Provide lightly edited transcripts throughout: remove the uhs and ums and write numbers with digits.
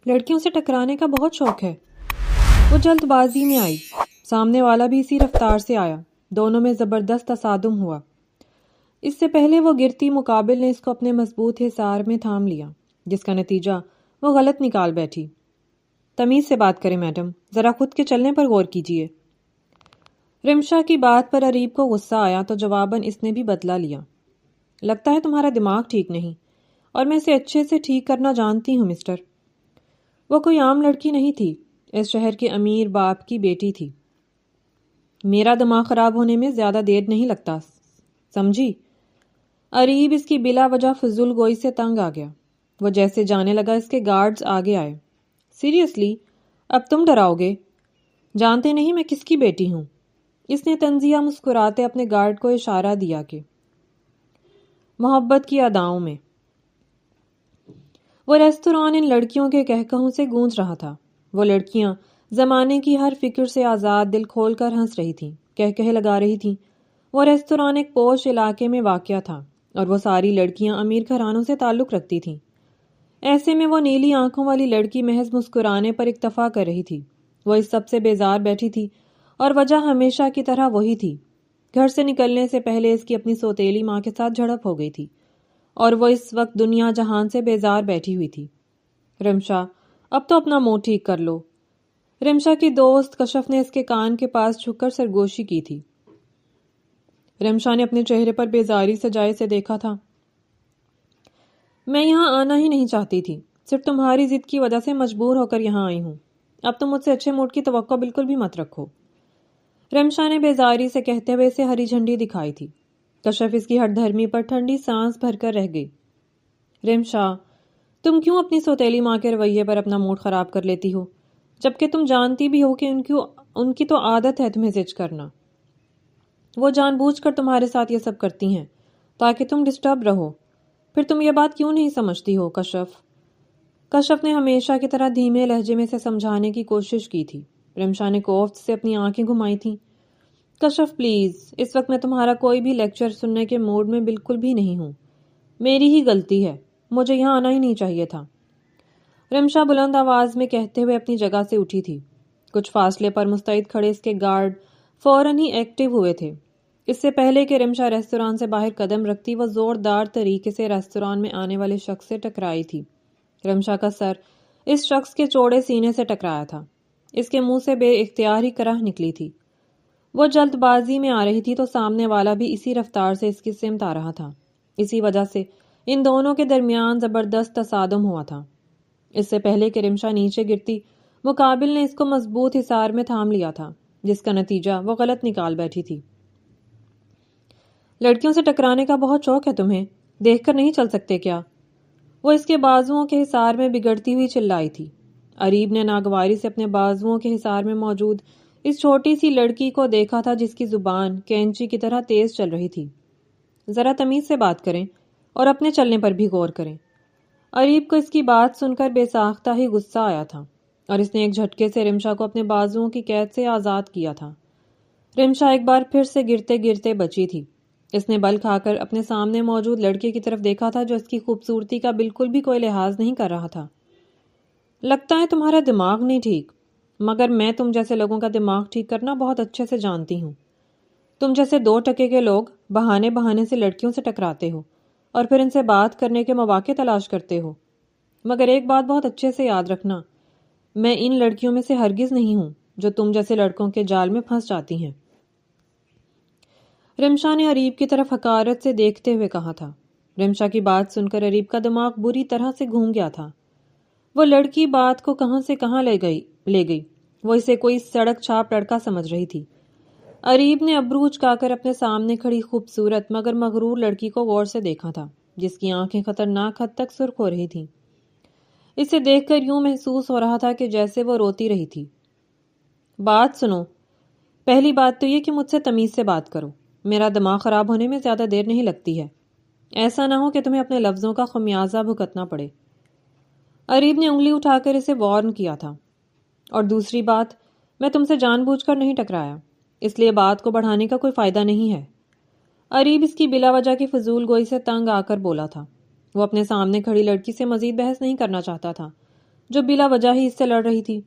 لڑکیوں سے ٹکرانے کا بہت شوق ہے۔ وہ جلد بازی میں آئی، سامنے والا بھی اسی رفتار سے آیا، دونوں میں زبردست تصادم ہوا۔ اس سے پہلے وہ گرتی مقابل نے اس کو اپنے مضبوط حصار میں تھام لیا، جس کا نتیجہ وہ غلط نکال بیٹھی۔ تمیز سے بات کریں میڈم، ذرا خود کے چلنے پر غور کیجیے۔ رمشا کی بات پر اریب کو غصہ آیا تو جواباً اس نے بھی بدلہ لیا۔ لگتا ہے تمہارا دماغ ٹھیک نہیں، اور میں اسے اچھے سے ٹھیک کرنا جانتی ہوں مسٹر۔ وہ کوئی عام لڑکی نہیں تھی، اس شہر کے امیر باپ کی بیٹی تھی۔ میرا دماغ خراب ہونے میں زیادہ دیر نہیں لگتا، سمجھی؟ اریب اس کی بلا وجہ فضول گوئی سے تنگ آ گیا۔ وہ جیسے جانے لگا اس کے گارڈز آگے آئے۔ سیریسلی، اب تم ڈراؤ گے؟ جانتے نہیں میں کس کی بیٹی ہوں؟ اس نے تنزیہ مسکراتے اپنے گارڈ کو اشارہ دیا کہ محبت کی اداؤں میں۔ وہ ریستوران ان لڑکیوں کے کہکہوں سے گونج رہا تھا۔ وہ لڑکیاں زمانے کی ہر فکر سے آزاد دل کھول کر ہنس رہی تھیں، کہکہے لگا رہی تھیں۔ وہ ریستوران ایک پوش علاقے میں واقع تھا اور وہ ساری لڑکیاں امیر گھرانوں سے تعلق رکھتی تھیں۔ ایسے میں وہ نیلی آنکھوں والی لڑکی محض مسکرانے پر اکتفا کر رہی تھی۔ وہ اس سب سے بیزار بیٹھی تھی اور وجہ ہمیشہ کی طرح وہی تھی۔ گھر سے نکلنے سے پہلے اس کی اپنی سوتیلی ماں کے ساتھ جھڑپ ہو گئی تھی اور وہ اس وقت دنیا جہان سے بیزار بیٹھی ہوئی تھی۔ رمشا، اب تو اپنا منہ ٹھیک کر لو۔ رمشا کی دوست کشف نے اس کے کان کے پاس جھک کر سرگوشی کی تھی۔ رمشا نے اپنے چہرے پر بیزاری سے جائے سے دیکھا تھا۔ میں یہاں آنا ہی نہیں چاہتی تھی، صرف تمہاری ضد کی وجہ سے مجبور ہو کر یہاں آئی ہوں۔ اب تم مجھ سے اچھے موڈ کی توقع بالکل بھی مت رکھو۔ رمشا نے بیزاری سے کہتے ہوئے اسے ہری جھنڈی دکھائی تھی۔ کشف اس کی ہٹ دھرمی پر ٹھنڈی سانس بھر کر رہ گئی۔ رمشا، تم کیوں اپنی سوتیلی ماں کے رویے پر اپنا موڈ خراب کر لیتی ہو، جبکہ تم جانتی بھی ہو کہ ان کی تو عادت ہے تمہیں زج کرنا۔ وہ جان بوجھ کر تمہارے ساتھ یہ سب کرتی ہیں تاکہ تم ڈسٹرب رہو۔ پھر تم یہ بات کیوں نہیں سمجھتی ہو کشف؟ کشف نے ہمیشہ کی طرح دھیمے لہجے میں سے سمجھانے کی کوشش کی تھی۔ رمشا نے کوفت سے اپنی آنکھیں گھمائی تھیں۔ کشف پلیز، اس وقت میں تمہارا کوئی بھی لیکچر سننے کے موڈ میں بالکل بھی نہیں ہوں۔ میری ہی غلطی ہے، مجھے یہاں آنا ہی نہیں چاہیے تھا۔ رمشا بلند آواز میں کہتے ہوئے اپنی جگہ سے اٹھی تھی۔ کچھ فاصلے پر مستعد کھڑے اس کے گارڈ فوراً ہی ایکٹیو ہوئے تھے۔ اس سے پہلے کہ رمشا ریستوران سے باہر قدم رکھتی، وہ زوردار طریقے سے ریستوران میں آنے والے شخص سے ٹکرائی تھی۔ رمشا کا سر اس شخص کے چوڑے سینے سے ٹکرایا تھا۔ اس کے منہ سے بے اختیار ہی کرہ نکلی تھی۔ وہ جلد بازی میں آ رہی تھی تو سامنے والا بھی اسی رفتار سے اس کی سمت آ رہا تھا۔ اسی وجہ سے ان دونوں کے درمیان زبردست تصادم ہوا تھا۔ اس سے پہلے کہ رمشا نیچے گرتی، مقابل نے اس کو مضبوط حصار میں تھام لیا تھا، جس کا نتیجہ وہ غلط نکال بیٹھی تھی۔ لڑکیوں سے ٹکرانے کا بہت شوق ہے تمہیں، دیکھ کر نہیں چل سکتے کیا؟ وہ اس کے بازوؤں کے حصار میں بگڑتی ہوئی چلائی تھی۔ اریب نے ناگواری سے اپنے بازوؤں کے حصار میں موجود اس چھوٹی سی لڑکی کو دیکھا تھا جس کی زبان کینچی کی طرح تیز چل رہی تھی۔ ذرا تمیز سے بات کریں اور اپنے چلنے پر بھی غور کریں۔ اریب کو اس کی بات سن کر بے ساختہ ہی غصہ آیا تھا اور اس نے ایک جھٹکے سے رمشا کو اپنے بازوؤں کی قید سے آزاد کیا تھا۔ رمشا ایک بار پھر سے گرتے گرتے بچی تھی۔ اس نے بل کھا کر اپنے سامنے موجود لڑکے کی طرف دیکھا تھا جو اس کی خوبصورتی کا بالکل بھی کوئی لحاظ نہیں کر رہا تھا۔ لگتا ہے تمہارا دماغ نہیں ٹھیک، مگر میں تم جیسے لوگوں کا دماغ ٹھیک کرنا بہت اچھے سے جانتی ہوں۔ تم جیسے دو ٹکے کے لوگ بہانے بہانے سے لڑکیوں سے ٹکراتے ہو اور پھر ان سے بات کرنے کے مواقع تلاش کرتے ہو۔ مگر ایک بات بہت اچھے سے یاد رکھنا، میں ان لڑکیوں میں سے ہرگز نہیں ہوں جو تم جیسے لڑکوں کے جال میں پھنس جاتی ہیں۔ رمشا نے اریب کی طرف حقارت سے دیکھتے ہوئے کہا تھا۔ رمشا کی بات سن کر اریب کا دماغ بری طرح سے گھوم گیا تھا۔ وہ لڑکی بات کو کہاں سے کہاں لے گئی۔ وہ اسے کوئی سڑک چھاپ لڑکا سمجھ رہی تھی۔ اریب نے ابرو اچکا کر اپنے سامنے کھڑی خوبصورت مگر مغرور لڑکی کو غور سے دیکھا تھا، جس کی آنکھیں خطرناک حد تک سرخ ہو رہی تھیں۔ اسے دیکھ کر یوں محسوس ہو رہا تھا کہ جیسے وہ روتی رہی تھی۔ بات سنو، پہلی بات تو یہ کہ مجھ سے تمیز سے بات کرو۔ میرا دماغ خراب ہونے میں زیادہ دیر نہیں لگتی ہے۔ ایسا نہ ہو کہ تمہیں اپنے لفظوں کا خمیازہ بھگتنا پڑے۔ اریب نے انگلی اٹھا کر اسے وارن کیا تھا۔ اور دوسری بات، میں تم سے جان بوجھ کر نہیں ٹکرایا، اس لیے بات کو بڑھانے کا کوئی فائدہ نہیں ہے۔ اریب اس کی بلا وجہ کی فضول گوئی سے تنگ آ کر بولا تھا۔ وہ اپنے سامنے کھڑی لڑکی سے مزید بحث نہیں کرنا چاہتا تھا، جو بلا وجہ ہی اس سے لڑ رہی تھی۔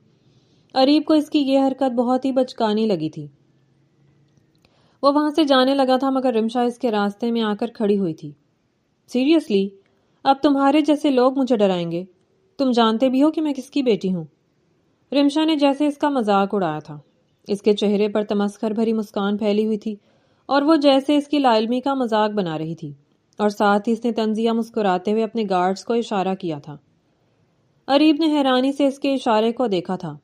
اریب کو اس کی یہ حرکت بہت ہی بچکانی لگی تھی۔ وہ وہاں سے جانے لگا تھا مگر رمشا اس کے راستے میں آ کر کھڑی ہوئی تھی۔ سیریسلی؟ اب تمہارے جیسے لوگ مجھے ڈرائیں گے؟ تم جانتے بھی ہو کہ میں کس کی بیٹی ہوں؟ رمشا نے جیسے اس کا مذاق اڑایا تھا۔ اس کے چہرے پر تمسخر بھری مسکان پھیلی ہوئی تھی اور وہ جیسے اس کی لا علمی کا مذاق بنا رہی تھی، اور ساتھ ہی اس نے طنزیہ مسکراتے ہوئے اپنے گارڈز کو اشارہ کیا تھا۔ اریب نے حیرانی سے اس کے اشارے کو دیکھا تھا۔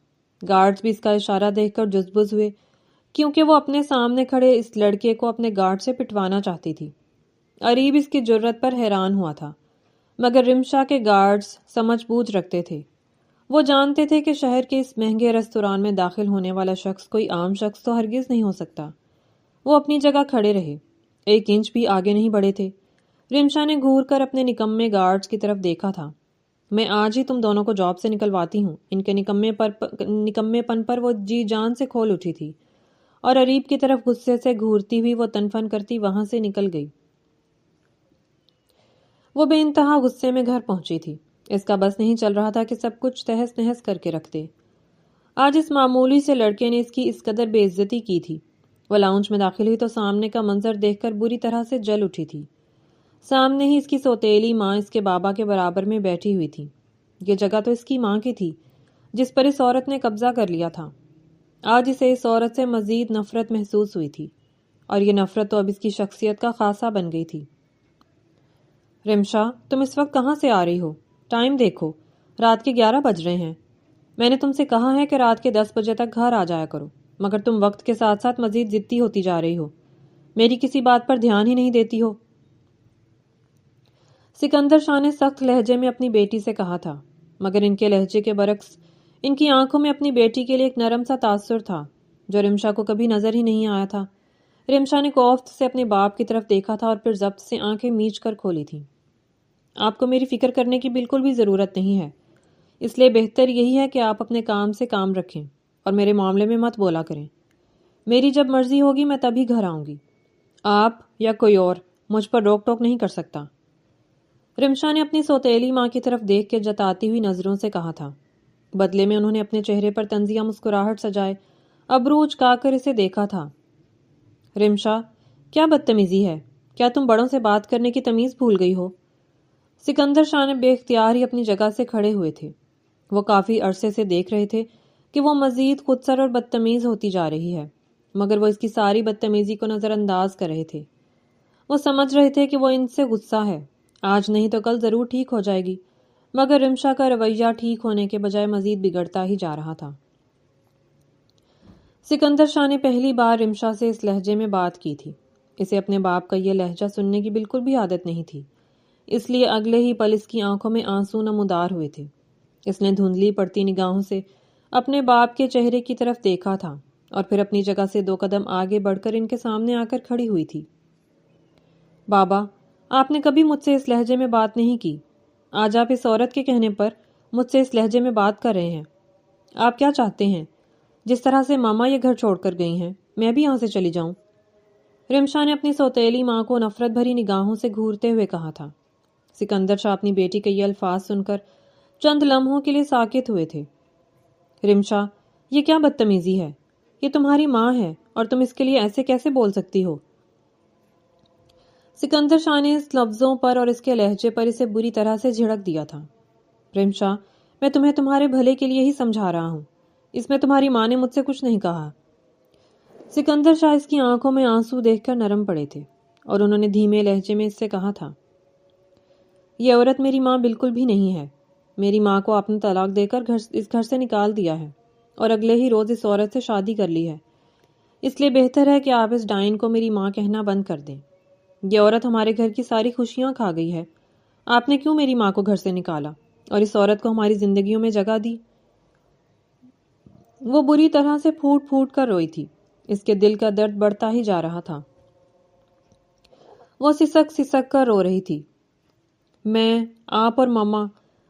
گارڈز بھی اس کا اشارہ دیکھ کر جزبز ہوئے، کیونکہ وہ اپنے سامنے کھڑے اس لڑکے کو اپنے گارڈ سے پٹوانا چاہتی تھی۔ اریب اس کی جرت پر حیران ہوا تھا، مگر رمشا کے گارڈز سمجھ بوجھ رکھتے تھے۔ وہ جانتے تھے کہ شہر کے اس مہنگے ریستوران میں داخل ہونے والا شخص کوئی عام شخص تو ہرگز نہیں ہو سکتا۔ وہ اپنی جگہ کھڑے رہے، 1 انچ بھی آگے نہیں بڑھے تھے۔ رمشا نے گھور کر اپنے نکمے گارڈز کی طرف دیکھا تھا۔ میں آج ہی تم دونوں کو جاب سے نکلواتی ہوں۔ ان کے نکمے پن پر وہ جی جان سے کھول اٹھی تھی، اور اریب کی طرف غصے سے گھورتی ہوئی وہ تنفن کرتی وہاں سے نکل گئی۔ وہ بے انتہا غصے میں گھر پہنچی تھی۔ اس کا بس نہیں چل رہا تھا کہ سب کچھ تہس نہس کر کے رکھ دے۔ آج اس معمولی سے لڑکے نے اس کی اس قدر بے عزتی کی تھی۔ وہ لاؤنج میں داخل ہوئی تو سامنے کا منظر دیکھ کر بری طرح سے جل اٹھی تھی۔ سامنے ہی اس کی سوتیلی ماں اس کے بابا کے برابر میں بیٹھی ہوئی تھی۔ یہ جگہ تو اس کی ماں کی تھی، جس پر اس عورت نے قبضہ کر لیا تھا۔ آج اسے اس عورت سے مزید نفرت محسوس ہوئی تھی، اور یہ نفرت تو اب اس کی شخصیت کا خاصہ بن گئی تھی۔ رمشا، تم اس وقت کہاں سے آ رہی ہو؟ ٹائم دیکھو، رات کے 11 بج رہے ہیں۔ میں نے تم سے کہا ہے کہ رات کے 10 بجے تک گھر آ جایا کرو، مگر تم وقت کے ساتھ ساتھ مزید ضدی ہوتی جا رہی ہو، میری کسی بات پر دھیان ہی نہیں دیتی ہو۔ سکندر شاہ نے سخت لہجے میں اپنی بیٹی سے کہا تھا، مگر ان کے لہجے کے برعکس ان کی آنکھوں میں اپنی بیٹی کے لیے ایک نرم سا تاثر تھا جو رمشا کو کبھی نظر ہی نہیں آیا تھا۔ رمشا نے کوفت سے اپنے باپ کی طرف دیکھا تھا اور پھر ضبط سے آنکھیں میچ کر کھولی تھیں۔ آپ کو میری فکر کرنے کی بالکل بھی ضرورت نہیں ہے، اس لیے بہتر یہی ہے کہ آپ اپنے کام سے کام رکھیں اور میرے معاملے میں مت بولا کریں۔ میری جب مرضی ہوگی میں تبھی گھر آؤں گی، آپ یا کوئی اور مجھ پر روک ٹوک نہیں کر سکتا۔ رمشا نے اپنی سوتیلی ماں کی طرف دیکھ کے جتاتی ہوئی نظروں سے کہا تھا۔ بدلے میں انہوں نے اپنے چہرے پر طنزیہ مسکراہٹ سجائے ابرو اچکا کر اسے دیکھا تھا۔ رمشا، کیا بدتمیزی ہے؟ کیا تم بڑوں سے بات کرنے کی تمیز بھول گئی ہو؟ سکندر شاہ نے بے اختیار ہی اپنی جگہ سے کھڑے ہوئے تھے۔ وہ کافی عرصے سے دیکھ رہے تھے کہ وہ مزید خودسر اور بدتمیز ہوتی جا رہی ہے، مگر وہ اس کی ساری بدتمیزی کو نظر انداز کر رہے تھے۔ وہ سمجھ رہے تھے کہ وہ ان سے غصہ ہے، آج نہیں تو کل ضرور ٹھیک ہو جائے گی، مگر رمشا کا رویہ ٹھیک ہونے کے بجائے مزید بگڑتا ہی جا رہا تھا۔ سکندر شاہ نے پہلی بار رمشا سے اس لہجے میں بات کی تھی۔ اسے اپنے باپ کا یہ لہجہ سننے کی بالکل بھی عادت نہیں تھی، اس لیے اگلے ہی پل اس کی آنکھوں میں آنسو نمودار ہوئے تھے۔ اس نے دھندلی پڑتی نگاہوں سے اپنے باپ کے چہرے کی طرف دیکھا تھا اور پھر اپنی جگہ سے 2 قدم آگے بڑھ کر ان کے سامنے آ کر کھڑی ہوئی تھی۔ بابا، آپ نے کبھی مجھ سے اس لہجے میں بات نہیں کی، آج آپ اس عورت کے کہنے پر مجھ سے اس لہجے میں بات کر رہے ہیں۔ آپ کیا چاہتے ہیں؟ جس طرح سے ماما یہ گھر چھوڑ کر گئی ہیں، میں بھی یہاں سے چلی جاؤں؟ رمشا نے اپنی سوتیلی ماں کو نفرت بھری نگاہوں سے گھورتے ہوئے کہا تھا۔ سکندر شاہ اپنی بیٹی کے یہ الفاظ سن کر چند لمحوں کے لیے ساکت ہوئے تھے۔ رمشا، یہ کیا بدتمیزی ہے؟ یہ تمہاری ماں ہے اور تم اس کے لیے ایسے کیسے بول سکتی ہو؟ سکندر شاہ نے اس لفظوں پر اور اس کے لہجے پر اسے بری طرح سے جھڑک دیا تھا۔ رمشا، میں تمہیں تمہارے بھلے کے لیے ہی سمجھا رہا ہوں، اس میں تمہاری ماں نے مجھ سے کچھ نہیں کہا۔ سکندر شاہ اس کی آنکھوں میں آنسو دیکھ کر نرم پڑے تھے اور انہوں نے دھیمے لہجے میں اس سے کہا تھا، یہ عورت میری ماں بالکل بھی نہیں ہے۔ میری ماں کو آپ نے طلاق دے کر اس گھر سے نکال دیا ہے اور اگلے ہی روز اس عورت سے شادی کر لی ہے، اس لیے بہتر ہے کہ آپ اس ڈائن کو میری ماں کہنا بند کر دیں۔ یہ عورت ہمارے گھر کی ساری خوشیاں کھا گئی ہے، آپ نے کیوں میری ماں کو گھر سے نکالا اور اس عورت کو ہماری زندگیوں میں جگہ دی؟ وہ بری طرح سے پھوٹ پھوٹ کر روئی تھی، اس کے دل کا درد بڑھتا ہی جا رہا تھا۔ وہ سسک سسک کر رو رہی تھی۔ میں، آپ اور ماما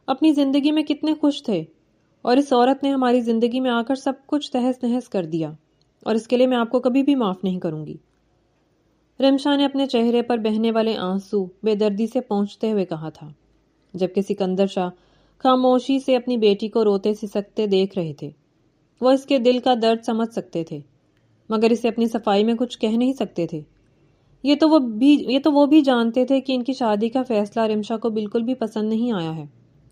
اپنی زندگی میں کتنے خوش تھے، اور اس عورت نے ہماری زندگی میں آ کر سب کچھ تہس نہس کر دیا، اور اس کے لیے میں آپ کو کبھی بھی معاف نہیں کروں گی۔ رمشا نے اپنے چہرے پر بہنے والے آنسو بے دردی سے پونچھتے ہوئے کہا تھا، جبکہ سکندر شاہ خاموشی سے اپنی بیٹی کو روتے سسکتے دیکھ رہے تھے۔ وہ اس کے دل کا درد سمجھ سکتے تھے، مگر اسے اپنی صفائی میں کچھ کہہ نہیں سکتے تھے۔ یہ تو وہ بھی جانتے تھے کہ ان کی شادی کا فیصلہ رمشا کو بالکل بھی پسند نہیں آیا ہے،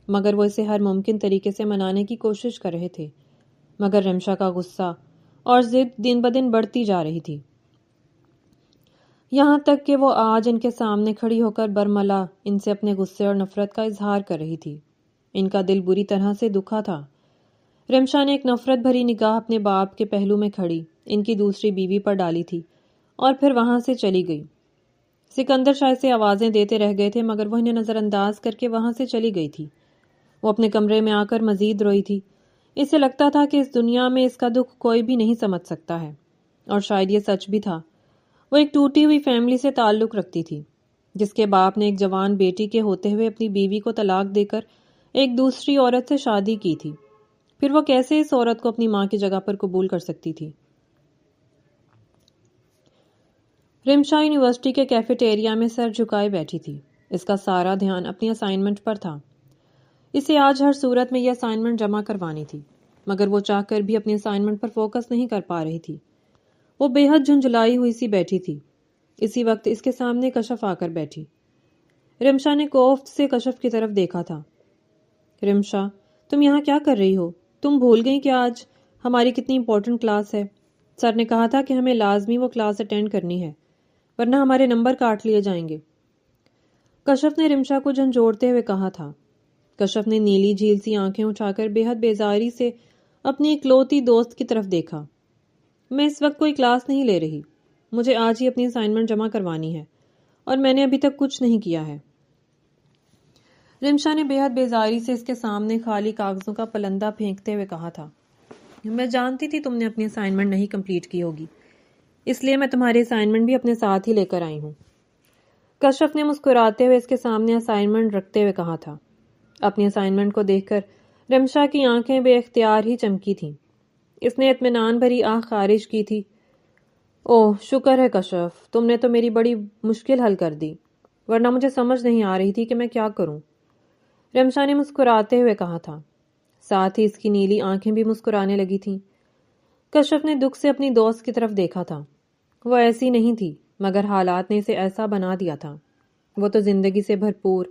مگر وہ اسے ہر ممکن طریقے سے منانے کی کوشش کر رہے تھے۔ مگر رمشا کا غصہ اور ضد دن بدن بڑھتی جا رہی تھی، یہاں تک کہ وہ آج ان کے سامنے کھڑی ہو کر برملا ان سے اپنے غصے اور نفرت کا اظہار کر رہی تھی۔ ان کا دل بری طرح سے دکھا تھا۔ رمشا نے ایک نفرت بھری نگاہ اپنے باپ کے پہلو میں کھڑی ان کی دوسری بیوی پر ڈالی تھی اور پھر وہاں سے چلی گئی۔ سکندر شاید سے آوازیں دیتے رہ گئے تھے، مگر وہ انہیں نظر انداز کر کے وہاں سے چلی گئی تھی۔ وہ اپنے کمرے میں آ کر مزید روئی تھی۔ اسے لگتا تھا کہ اس دنیا میں اس کا دکھ کوئی بھی نہیں سمجھ سکتا ہے، اور شاید یہ سچ بھی تھا۔ وہ ایک ٹوٹی ہوئی فیملی سے تعلق رکھتی تھی، جس کے باپ نے ایک جوان بیٹی کے ہوتے ہوئے اپنی بیوی کو طلاق دے کر ایک دوسری عورت سے شادی کی تھی۔ پھر وہ کیسے اس عورت کو اپنی ماں کی جگہ پر قبول کر سکتی تھی؟ رمشا یونیورسٹی کے کیفیٹیریا میں سر جھکائے بیٹھی تھی۔ اس کا سارا دھیان اپنی اسائنمنٹ پر تھا۔ اسے آج ہر صورت میں یہ اسائنمنٹ جمع کروانی تھی، مگر وہ چاہ کر بھی اپنی اسائنمنٹ پر فوکس نہیں کر پا رہی تھی۔ وہ بے حد جھنجھلائی ہوئی سی بیٹھی تھی۔ اسی وقت اس کے سامنے کشف آ کر بیٹھی۔ رمشا نے کوفت سے کشف کی طرف دیکھا تھا۔ رمشا، تم یہاں کیا کر رہی ہو؟ تم بھول گئی کہ آج ہماری کتنی امپورٹنٹ کلاس ہے؟ سر نے کہا تھا کہ ہمیں لازمی وہ کلاس اٹینڈ کرنی ہے، ورنہ ہمارے نمبر کاٹ لیے جائیں گے۔ کشف نے رمشا کو جھنجھوڑتے ہوئے کہا تھا۔ کشف نے نیلی جھیل سی آنکھیں اٹھا کر بے حد بیزاری سے اپنی اکلوتی دوست کی طرف دیکھا۔ میں اس وقت کوئی کلاس نہیں لے رہی، مجھے آج ہی اپنی اسائنمنٹ جمع کروانی ہے، اور میں نے ابھی تک کچھ نہیں کیا ہے۔ رمشا نے بے حد بیزاری سے اس کے سامنے خالی کاغذوں کا پلندہ پھینکتے ہوئے کہا تھا۔ میں جانتی تھی تم نے اپنی اسائنمنٹ نہیں کمپلیٹ کی ہوگی، اس لیے میں تمہاری اسائنمنٹ بھی اپنے ساتھ ہی لے کر آئی ہوں۔ کشف نے مسکراتے ہوئے اس کے سامنے اسائنمنٹ رکھتے ہوئے کہا تھا۔ اپنی اسائنمنٹ کو دیکھ کر رمشا کی آنکھیں بے اختیار ہی چمکی تھیں۔ اس نے اطمینان بھری آہ خارج کی تھی۔ اوہ، شکر ہے کشف، تم نے تو میری بڑی مشکل حل کر دی، ورنہ مجھے سمجھ نہیں آ رہی تھی کہ میں کیا کروں۔ رمشا نے مسکراتے ہوئے کہا تھا، ساتھ ہی اس کی نیلی آنکھیں بھی مسکرانے لگی تھیں۔ کشف نے دکھ سے اپنی دوست کی طرف دیکھا تھا۔ وہ ایسی نہیں تھی، مگر حالات نے اسے ایسا بنا دیا تھا۔ وہ تو زندگی سے بھرپور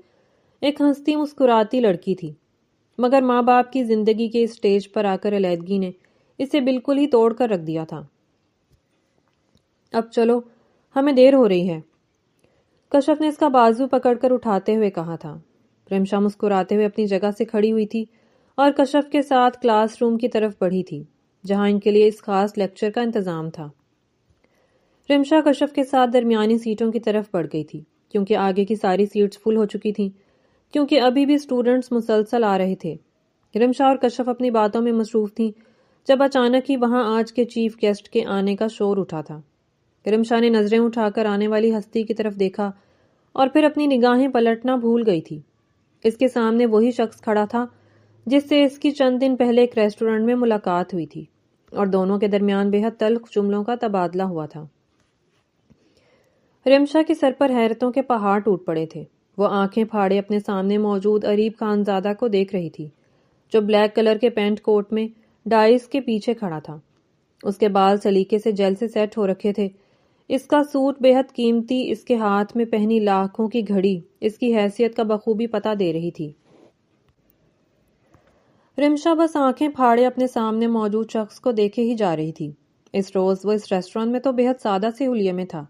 ایک ہنستی مسکراتی لڑکی تھی، مگر ماں باپ کی زندگی کے اس سٹیج پر آ کر علیحدگی نے اسے بالکل ہی توڑ کر رکھ دیا تھا۔ اب چلو، ہمیں دیر ہو رہی ہے، کشف نے اس کا بازو پکڑ کر اٹھاتے ہوئے کہا تھا۔ رمشا مسکراتے ہوئے اپنی جگہ سے کھڑی ہوئی تھی اور کشف کے ساتھ کلاس روم کی طرف بڑھی تھی، جہاں ان کے لیے اس خاص لیکچر کا انتظام تھا۔ رمشا کشف کے ساتھ درمیانی سیٹوں کی طرف بڑھ گئی تھی، کیونکہ آگے کی ساری سیٹس فل ہو چکی تھیں، کیونکہ ابھی بھی اسٹوڈنٹس مسلسل آ رہے تھے۔ رمشا اور کشف اپنی باتوں میں مصروف تھیں جب اچانک ہی وہاں آج کے چیف گیسٹ کے آنے کا شور اٹھا تھا۔ رمشا نے نظریں اٹھا کر آنے والی ہستی کی طرف دیکھا اور پھر اپنی نگاہیں پلٹنا بھول گئی تھی۔ اس کے سامنے وہی شخص کھڑا تھا جس سے اس کی چند دن پہلے ایک ریسٹورنٹ میں ملاقات ہوئی تھی، اور دونوں کے درمیان بے حد تلخ جملوں کا تبادلہ ہوا تھا۔ رمشا کے سر پر حیرتوں کے پہاڑ ٹوٹ پڑے تھے۔ وہ آنکھیں پھاڑے اپنے سامنے موجود اریب خانزادہ کو دیکھ رہی تھی، جو بلیک کلر کے پینٹ کوٹ میں ڈائس کے پیچھے کھڑا تھا۔ اس کے بال سلیقے سے جیل سے سیٹ ہو رکھے تھے۔ اس کا سوٹ بے حد قیمتی، اس کے ہاتھ میں پہنی لاکھوں کی گھڑی اس کی حیثیت کا بخوبی پتہ دے رہی تھی۔ رمشا بس آنکھیں پھاڑے اپنے سامنے موجود شخص کو دیکھے ہی جا رہی تھی۔ اس روز وہ اس ریسٹورانٹ میں تو بے حد سادہ سے حلیے میں تھا۔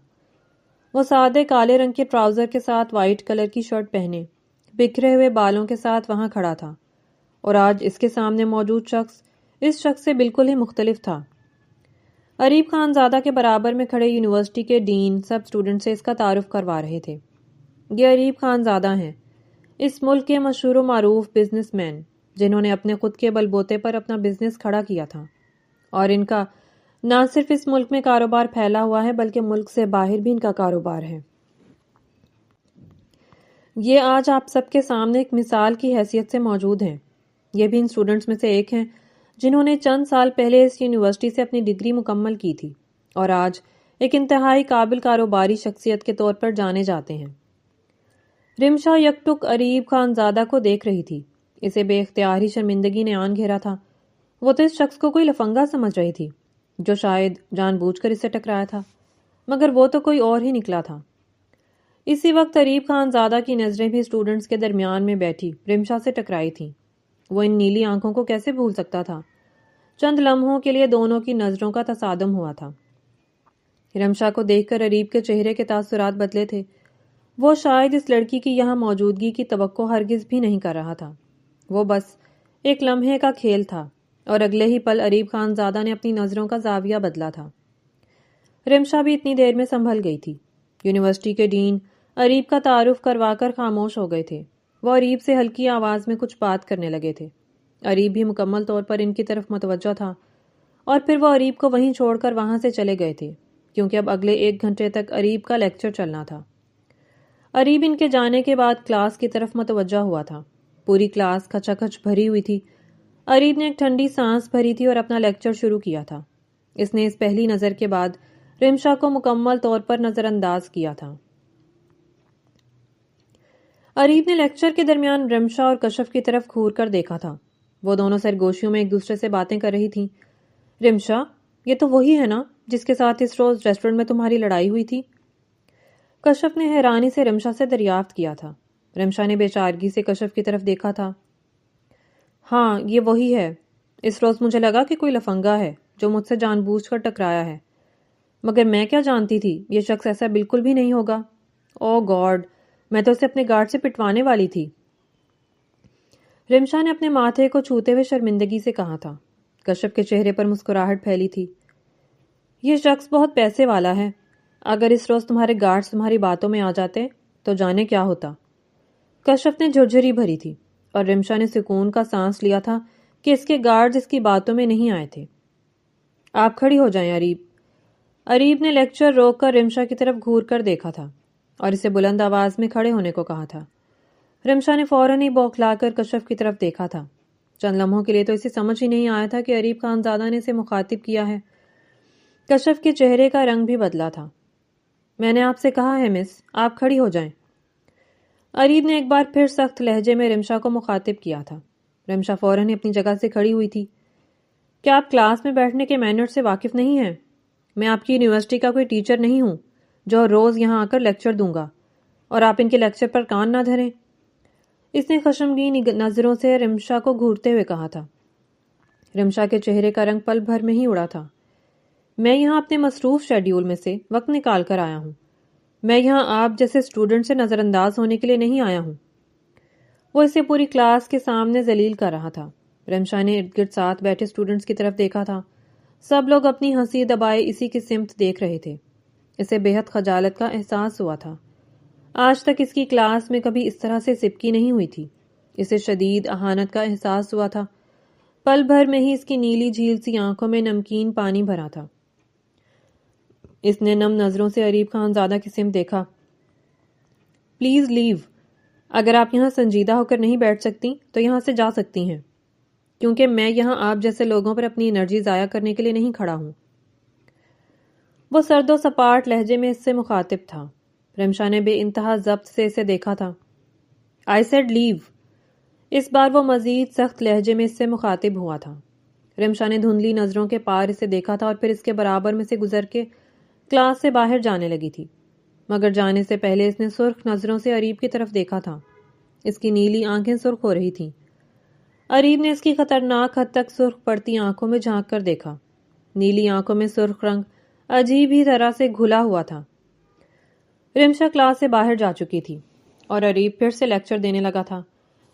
وہ سادے کالے رنگ کے ٹراؤزر کے ساتھ وائٹ کلر کی شرٹ پہنے بکھرے ہوئے بالوں کے ساتھ وہاں کھڑا تھا، اور آج اس کے سامنے موجود شخص اس شخص سے بالکل ہی مختلف تھا۔ اریب خانزادہ کے برابر میں کھڑے یونیورسٹی کے ڈین سب اسٹوڈنٹ سے اس کا تعارف کروا رہے تھے۔ یہ اریب خانزادہ ہیں، اس ملک کے مشہور و معروف بزنس مین، جنہوں نے اپنے خود کے بلبوتے پر اپنا بزنس کھڑا کیا تھا، اور ان کا نہ صرف اس ملک میں کاروبار پھیلا ہوا ہے بلکہ ملک سے باہر بھی ان کا کاروبار ہے۔ یہ آج آپ سب کے سامنے ایک مثال کی حیثیت سے موجود ہیں۔ یہ بھی ان اسٹوڈنٹس میں سے ایک ہیں جنہوں نے چند سال پہلے اس یونیورسٹی سے اپنی ڈگری مکمل کی تھی، اور آج ایک انتہائی قابل کاروباری شخصیت کے طور پر جانے جاتے ہیں۔ رمشا یکٹک اریب خانزادہ کو دیکھ رہی تھی۔ اسے بے اختیار ہی شرمندگی نے آن گھیرا تھا۔ وہ تو اس شخص کو کوئی لفنگا سمجھ رہی تھی جو شاید جان بوجھ کر اسے ٹکرایا تھا، مگر وہ تو کوئی اور ہی نکلا تھا۔ اسی وقت اریب خان زادہ کی نظریں بھی اسٹوڈنٹس کے درمیان میں بیٹھی رمشا سے ٹکرائی تھیں۔ وہ ان نیلی آنکھوں کو کیسے بھول سکتا تھا؟ چند لمحوں کے لیے دونوں کی نظروں کا تصادم ہوا تھا۔ رمشا کو دیکھ کر اریب کے چہرے کے تاثرات بدلے تھے۔ وہ شاید اس لڑکی کی یہاں موجودگی کی توقع ہرگز بھی نہیں کر رہا تھا۔ وہ بس ایک لمحے کا کھیل تھا اور اگلے ہی پل اریب خان زادہ نے اپنی نظروں کا زاویہ بدلا تھا۔ رمشا بھی اتنی دیر میں سنبھل گئی تھی۔ یونیورسٹی کے ڈین اریب کا تعارف کروا کر خاموش ہو گئے تھے۔ وہ اریب سے ہلکی آواز میں کچھ بات کرنے لگے تھے۔ اریب بھی مکمل طور پر ان کی طرف متوجہ تھا، اور پھر وہ اریب کو وہیں چھوڑ کر وہاں سے چلے گئے تھے، کیونکہ اب اگلے 1 گھنٹے تک اریب کا لیکچر چلنا تھا۔ اریب ان کے جانے کے بعد کلاس کی طرف متوجہ ہوا تھا۔ پوری کلاس کھچا کھچ بھری ہوئی تھی۔ اریب نے ایک ٹھنڈی سانس بھری تھی اور اپنا لیکچر شروع کیا تھا۔ اس نے اس پہلی نظر کے بعد رمشا کو مکمل طور پر نظر انداز کیا تھا۔ اریب نے لیکچر کے درمیان رمشا اور کشف کی طرف گھور کر دیکھا تھا۔ وہ دونوں سرگوشیوں میں ایک دوسرے سے باتیں کر رہی تھیں۔ رمشا، یہ تو وہی ہے نا جس کے ساتھ اس روز ریسٹورنٹ میں تمہاری لڑائی ہوئی تھی؟ کشف نے حیرانی سے رمشا سے دریافت کیا تھا۔ رمشا نے بے چارگی سے کشف کی طرف دیکھا تھا۔ ہاں، یہ وہی ہے۔ اس روز مجھے لگا کہ کوئی لفنگا ہے جو مجھ سے جان بوجھ کر ٹکرایا ہے، مگر میں کیا جانتی تھی یہ شخص ایسا بالکل بھی نہیں ہوگا۔ او گاڈ، میں تو اسے اپنے گارڈ سے پٹوانے والی تھی۔ رمشا نے اپنے ماتھے کو چھوتے ہوئے شرمندگی سے کہا تھا۔ کشف کے چہرے پر مسکراہٹ پھیلی تھی۔ یہ شخص بہت پیسے والا ہے۔ اگر اس روز تمہارے گارڈز تمہاری باتوں میں آ جاتے تو جانے کیا ہوتا۔ کشف نے جھرجھری بھری تھی اور رمشا نے سکون کا سانس لیا تھا کہ اس کے گارڈز اس کی باتوں میں نہیں آئے تھے۔ آپ کھڑی ہو جائیں اریب۔ اریب نے لیکچر روک کر رمشا کی طرف گھور کر دیکھا تھا اور اسے بلند آواز میں کھڑے ہونے کو کہا تھا۔ رمشا نے فوراً ہی بوکھلا کر کشف کی طرف دیکھا تھا۔ چند لمحوں کے لیے تو اسے سمجھ ہی نہیں آیا تھا کہ اریب خان زادہ نے اسے مخاطب کیا ہے۔ کشف کے چہرے کا رنگ بھی بدلا تھا۔ میں نے آپ سے کہا ہے مس، آپ کھڑی ہو جائیں۔ اریب نے ایک بار پھر سخت لہجے میں رمشا کو مخاطب کیا تھا۔ رمشا فوراً ہی اپنی جگہ سے کھڑی ہوئی تھی۔ کیا آپ کلاس میں بیٹھنے کے مینر سے واقف نہیں ہیں؟ میں آپ کی یونیورسٹی کا کوئی ٹیچر نہیں ہوں جو روز یہاں آ کر لیکچر دوں گا، اور آپ ان کے لیکچر پر کان نہ دھریں۔ اس نے خشمگین نظروں سے رمشا کو گھورتے ہوئے کہا تھا۔ رمشا کے چہرے کا رنگ پل بھر میں ہی اڑا تھا۔ میں یہاں اپنے مصروف شیڈیول میں سے وقت نکال کر آیا ہوں۔ میں یہاں آپ جیسے اسٹوڈنٹ سے نظر انداز ہونے کے لیے نہیں آیا ہوں۔ وہ اسے پوری کلاس کے سامنے ذلیل کر رہا تھا۔ رمشا نے ارد گرد ساتھ بیٹھے اسٹوڈنٹس کی طرف دیکھا تھا۔ سب لوگ اپنی ہنسی دبائے اسی کی سمت دیکھ رہے تھے۔ اسے بے حد خجالت کا احساس ہوا تھا۔ آج تک اس کی کلاس میں کبھی اس طرح سے سبکی نہیں ہوئی تھی۔ اسے شدید اہانت کا احساس ہوا تھا۔ پل بھر میں ہی اس کی نیلی جھیل سی آنکھوں میں نمکین پانی بھرا تھا۔ اس نے نم نظروں سے اریب خان زادہ کی سمت دیکھا۔ Please leave. اگر آپ یہاں سنجیدہ ہو کر نہیں بیٹھ سکتی تو یہاں سے جا سکتی ہیں، کیونکہ میں یہاں آپ جیسے لوگوں پر اپنی انرجی ضائع کرنے کے لیے نہیں کھڑا ہوں۔ وہ سرد و سپاٹ لہجے میں اس سے مخاطب تھا۔ رمشا نے بے انتہا ضبط سے اسے دیکھا تھا۔ آئی سیڈ لیو۔ اس بار وہ مزید سخت لہجے میں اس سے مخاطب ہوا تھا۔ رمشا نے دھندلی نظروں کے پار اسے دیکھا تھا اور پھر اس کے برابر میں سے گزر کے کلاس سے باہر جانے لگی تھی، مگر جانے سے پہلے اس نے سرخ نظروں سے اریب کی طرف دیکھا تھا۔ اس کی نیلی آنکھیں سرخ ہو رہی تھیں۔ اریب نے اس کی خطرناک حد تک سرخ پڑتی آنکھوں میں جھانک کر دیکھا۔ نیلی آنکھوں میں سرخ رنگ عجیب ہی طرح سے گھلا ہوا تھا۔ رمشا کلاس سے باہر جا چکی تھی اور اریب پھر سے لیکچر دینے لگا تھا،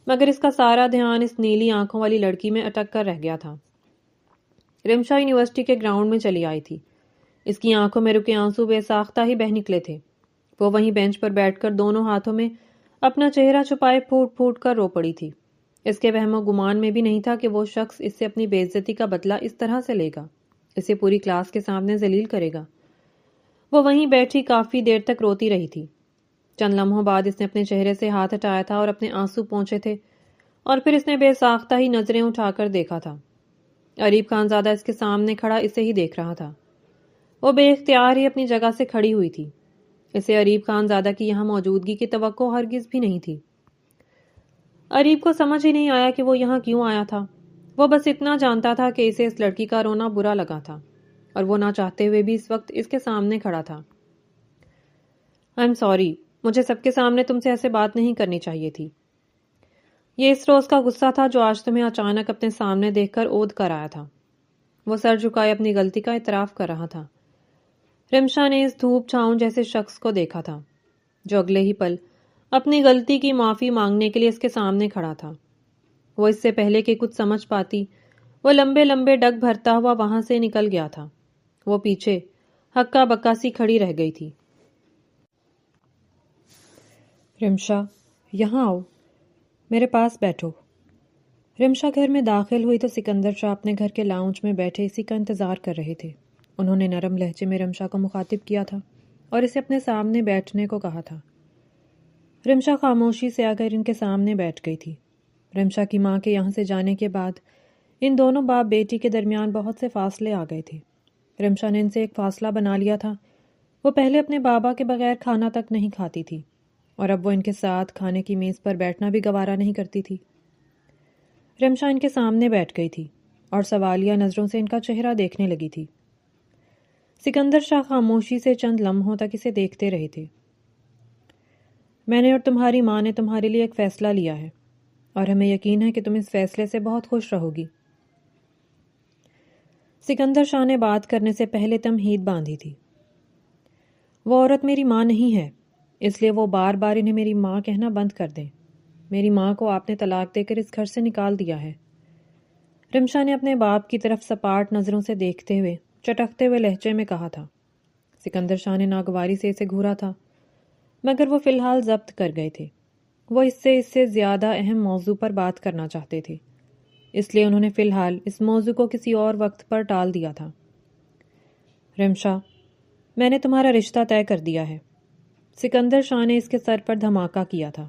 مگر اس کا سارا دھیان اس نیلی آنکھوں والی لڑکی میں اٹک کر رہ گیا تھا۔ رمشا یونیورسٹی کے گراؤنڈ میں چلی آئی تھی۔ اس کی آنکھوں میں رکے آنسو بے ساختہ ہی بہہ نکلے تھے۔ وہ وہیں بینچ پر بیٹھ کر دونوں ہاتھوں میں اپنا چہرہ چھپائے پھوٹ پھوٹ کر رو پڑی تھی۔ اس کے وہم و گمان میں بھی نہیں تھا کہ وہ شخص اس سے اپنی بے عزتی کا بدلہ اس طرح سے لے گا، اسے پوری کلاس کے سامنے ذلیل کرے گا۔ وہ وہیں بیٹھی کافی دیر تک روتی رہی تھی۔ چند لمحوں بعد اس نے اپنے چہرے سے ہاتھ ہٹایا تھا اور اپنے آنسو پونچھے تھے، اور پھر اس نے بے ساختہ ہی نظریں اٹھا کر دیکھا تھا۔ اریب خان زادہ اس کے سامنے کھڑا اسے ہی دیکھ رہا تھا۔ وہ بے اختیار ہی اپنی جگہ سے کھڑی ہوئی تھی۔ اسے اریب خان زادہ کی یہاں موجودگی کی توقع ہرگز بھی نہیں تھی۔ اریب کو سمجھ ہی نہیں آیا کہ وہ یہاں کیوں آیا تھا. وہ بس اتنا جانتا تھا کہ اسے اس لڑکی کا رونا برا لگا تھا اور وہ نہ چاہتے ہوئے بھی اس وقت اس کے سامنے کھڑا تھا. آئی ایم سوری، مجھے سب کے سامنے تم سے ایسے بات نہیں کرنی چاہیے تھی. یہ اس روز کا غصہ تھا جو آج تمہیں اچانک اپنے سامنے دیکھ کر اود کر آیا تھا. وہ سر جھکائے اپنی غلطی کا اعتراف کر رہا تھا. رمشا نے اس دھوپ چھاؤں جیسے شخص کو دیکھا تھا جو اگلے ہی پل اپنی غلطی کی معافی مانگنے کے لیے اس کے سامنے کھڑا تھا. وہ اس سے پہلے کہ کچھ سمجھ پاتی وہ لمبے لمبے ڈگ بھرتا ہوا وہاں سے نکل گیا تھا. وہ پیچھے ہکا بکا سی کھڑی رہ گئی تھی. رمشا، یہاں آؤ، میرے پاس بیٹھو. رمشا گھر میں داخل ہوئی تو سکندر شاہ اپنے گھر کے لاؤنج میں بیٹھے اسی کا انتظار کر رہے تھے. انہوں نے نرم لہجے میں رمشا کو مخاطب کیا تھا اور اسے اپنے سامنے بیٹھنے کو کہا تھا. رمشا خاموشی سے آ کر ان کے سامنے بیٹھ گئی تھی. رمشا کی ماں کے یہاں سے جانے کے بعد ان دونوں باپ بیٹی کے درمیان بہت سے فاصلے آ گئے تھے. رمشا نے ان سے ایک فاصلہ بنا لیا تھا. وہ پہلے اپنے بابا کے بغیر کھانا تک نہیں کھاتی تھی اور اب وہ ان کے ساتھ کھانے کی میز پر بیٹھنا بھی گوارا نہیں کرتی تھی. رمشا ان کے سامنے بیٹھ گئی تھی اور سوالیہ نظروں سے ان کا چہرہ دیکھنے لگی تھی. سکندر شاہ خاموشی سے چند لمحوں تک اسے دیکھتے رہے تھے. میں نے اور تمہاری ماں نے تمہارے لیے ایک فیصلہ لیا ہے اور ہمیں یقین ہے کہ تم اس فیصلے سے بہت خوش رہو گی. سکندر شاہ نے بات کرنے سے پہلے تمہید باندھی تھی. وہ عورت میری ماں نہیں ہے، اس لیے وہ بار بار انہیں میری ماں کہنا بند کر دیں. میری ماں کو آپ نے طلاق دے کر اس گھر سے نکال دیا ہے. رمشا نے اپنے باپ کی طرف سپاٹ نظروں سے دیکھتے ہوئے چٹکتے ہوئے لہجے میں کہا تھا. سکندر شاہ نے ناگواری سے اسے گھورا تھا مگر وہ فی الحال ضبط کر گئے تھے. وہ اس سے زیادہ اہم موضوع پر بات کرنا چاہتے تھے، اس لیے انہوں نے فی الحال اس موضوع کو کسی اور وقت پر ٹال دیا تھا. رمشا، میں نے تمہارا رشتہ طے کر دیا ہے. سکندر شاہ نے اس کے سر پر دھماکہ کیا تھا.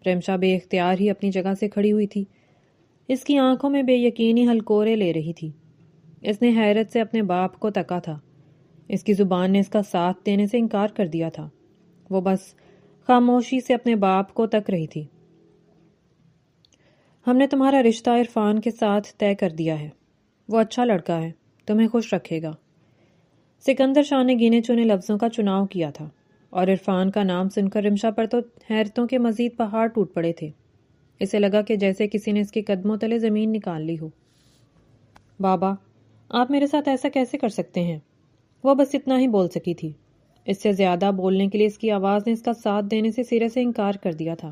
رمشا بے اختیار ہی اپنی جگہ سے کھڑی ہوئی تھی. اس کی آنکھوں میں بے یقینی ہلکورے لے رہی تھی. اس نے حیرت سے اپنے باپ کو تکا تھا. اس کی زبان نے اس کا ساتھ دینے سے انکار کر دیا تھا. وہ بس خاموشی سے اپنے باپ کو تک رہی تھی. ہم نے تمہارا رشتہ عرفان کے ساتھ طے کر دیا ہے. وہ اچھا لڑکا ہے، تمہیں خوش رکھے گا. سکندر شاہ نے گنے چنے لفظوں کا چناؤ کیا تھا اور عرفان کا نام سن کر رمشا پر تو حیرتوں کے مزید پہاڑ ٹوٹ پڑے تھے. اسے لگا کہ جیسے کسی نے اس کے قدموں تلے زمین نکال لی ہو. بابا، آپ میرے ساتھ ایسا کیسے کر سکتے ہیں؟ وہ بس اتنا ہی بول سکی تھی. اس سے زیادہ بولنے کے لیے اس کی آواز نے اس کا ساتھ دینے سے سرے سے انکار کر دیا تھا.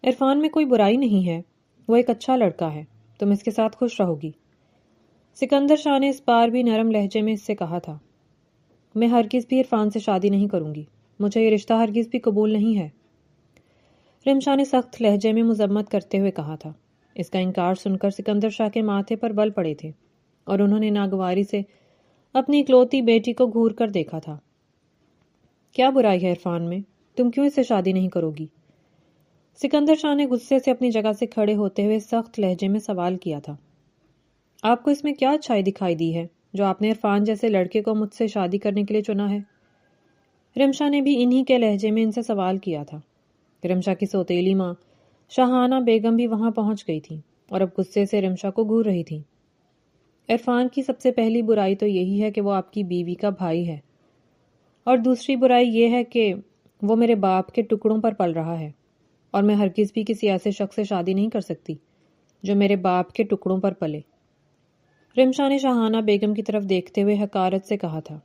عرفان میں کوئی برائی نہیں ہے، وہ ایک اچھا لڑکا ہے، تم اس کے ساتھ خوش رہو گی. سکندر شاہ نے اس بار بھی نرم لہجے میں اس سے کہا تھا. میں ہرگز بھی عرفان سے شادی نہیں کروں گی، مجھے یہ رشتہ ہرگز بھی قبول نہیں ہے. رمشا نے سخت لہجے میں مذمت کرتے ہوئے کہا تھا. اس کا انکار سن کر سکندر شاہ کے ماتھے پر بل پڑے تھے اور انہوں نے ناگواری سے اپنی اکلوتی بیٹی کو گھور کر دیکھا تھا. کیا برائی ہے عرفان میں؟ تم کیوں اس سے شادی نہیں کرو گی؟ سکندر شاہ نے غصے سے اپنی جگہ سے کھڑے ہوتے ہوئے سخت لہجے میں سوال کیا تھا. آپ کو اس میں کیا اچھائی دکھائی دی ہے جو آپ نے عرفان جیسے لڑکے کو مجھ سے شادی کرنے کے لیے چنا ہے؟ رمشا نے بھی انہی کے لہجے میں ان سے سوال کیا تھا. رمشا کی سوتیلی ماں شاہانہ بیگم بھی وہاں پہنچ گئی تھی اور اب غصے سے رمشا کو گھور رہی تھی. عرفان کی سب سے پہلی برائی تو یہی ہے کہ وہ آپ کی بیوی کا بھائی ہے، اور دوسری برائی یہ ہے کہ وہ میرے باپ کے ٹکڑوں پر پل رہا ہے، اور میں ہرگز بھی کسی ایسے شخص سے شادی نہیں کر سکتی جو میرے باپ کے ٹکڑوں پر پلے. رمشا نے شاہانہ بیگم کی طرف دیکھتے ہوئے حقارت سے کہا تھا.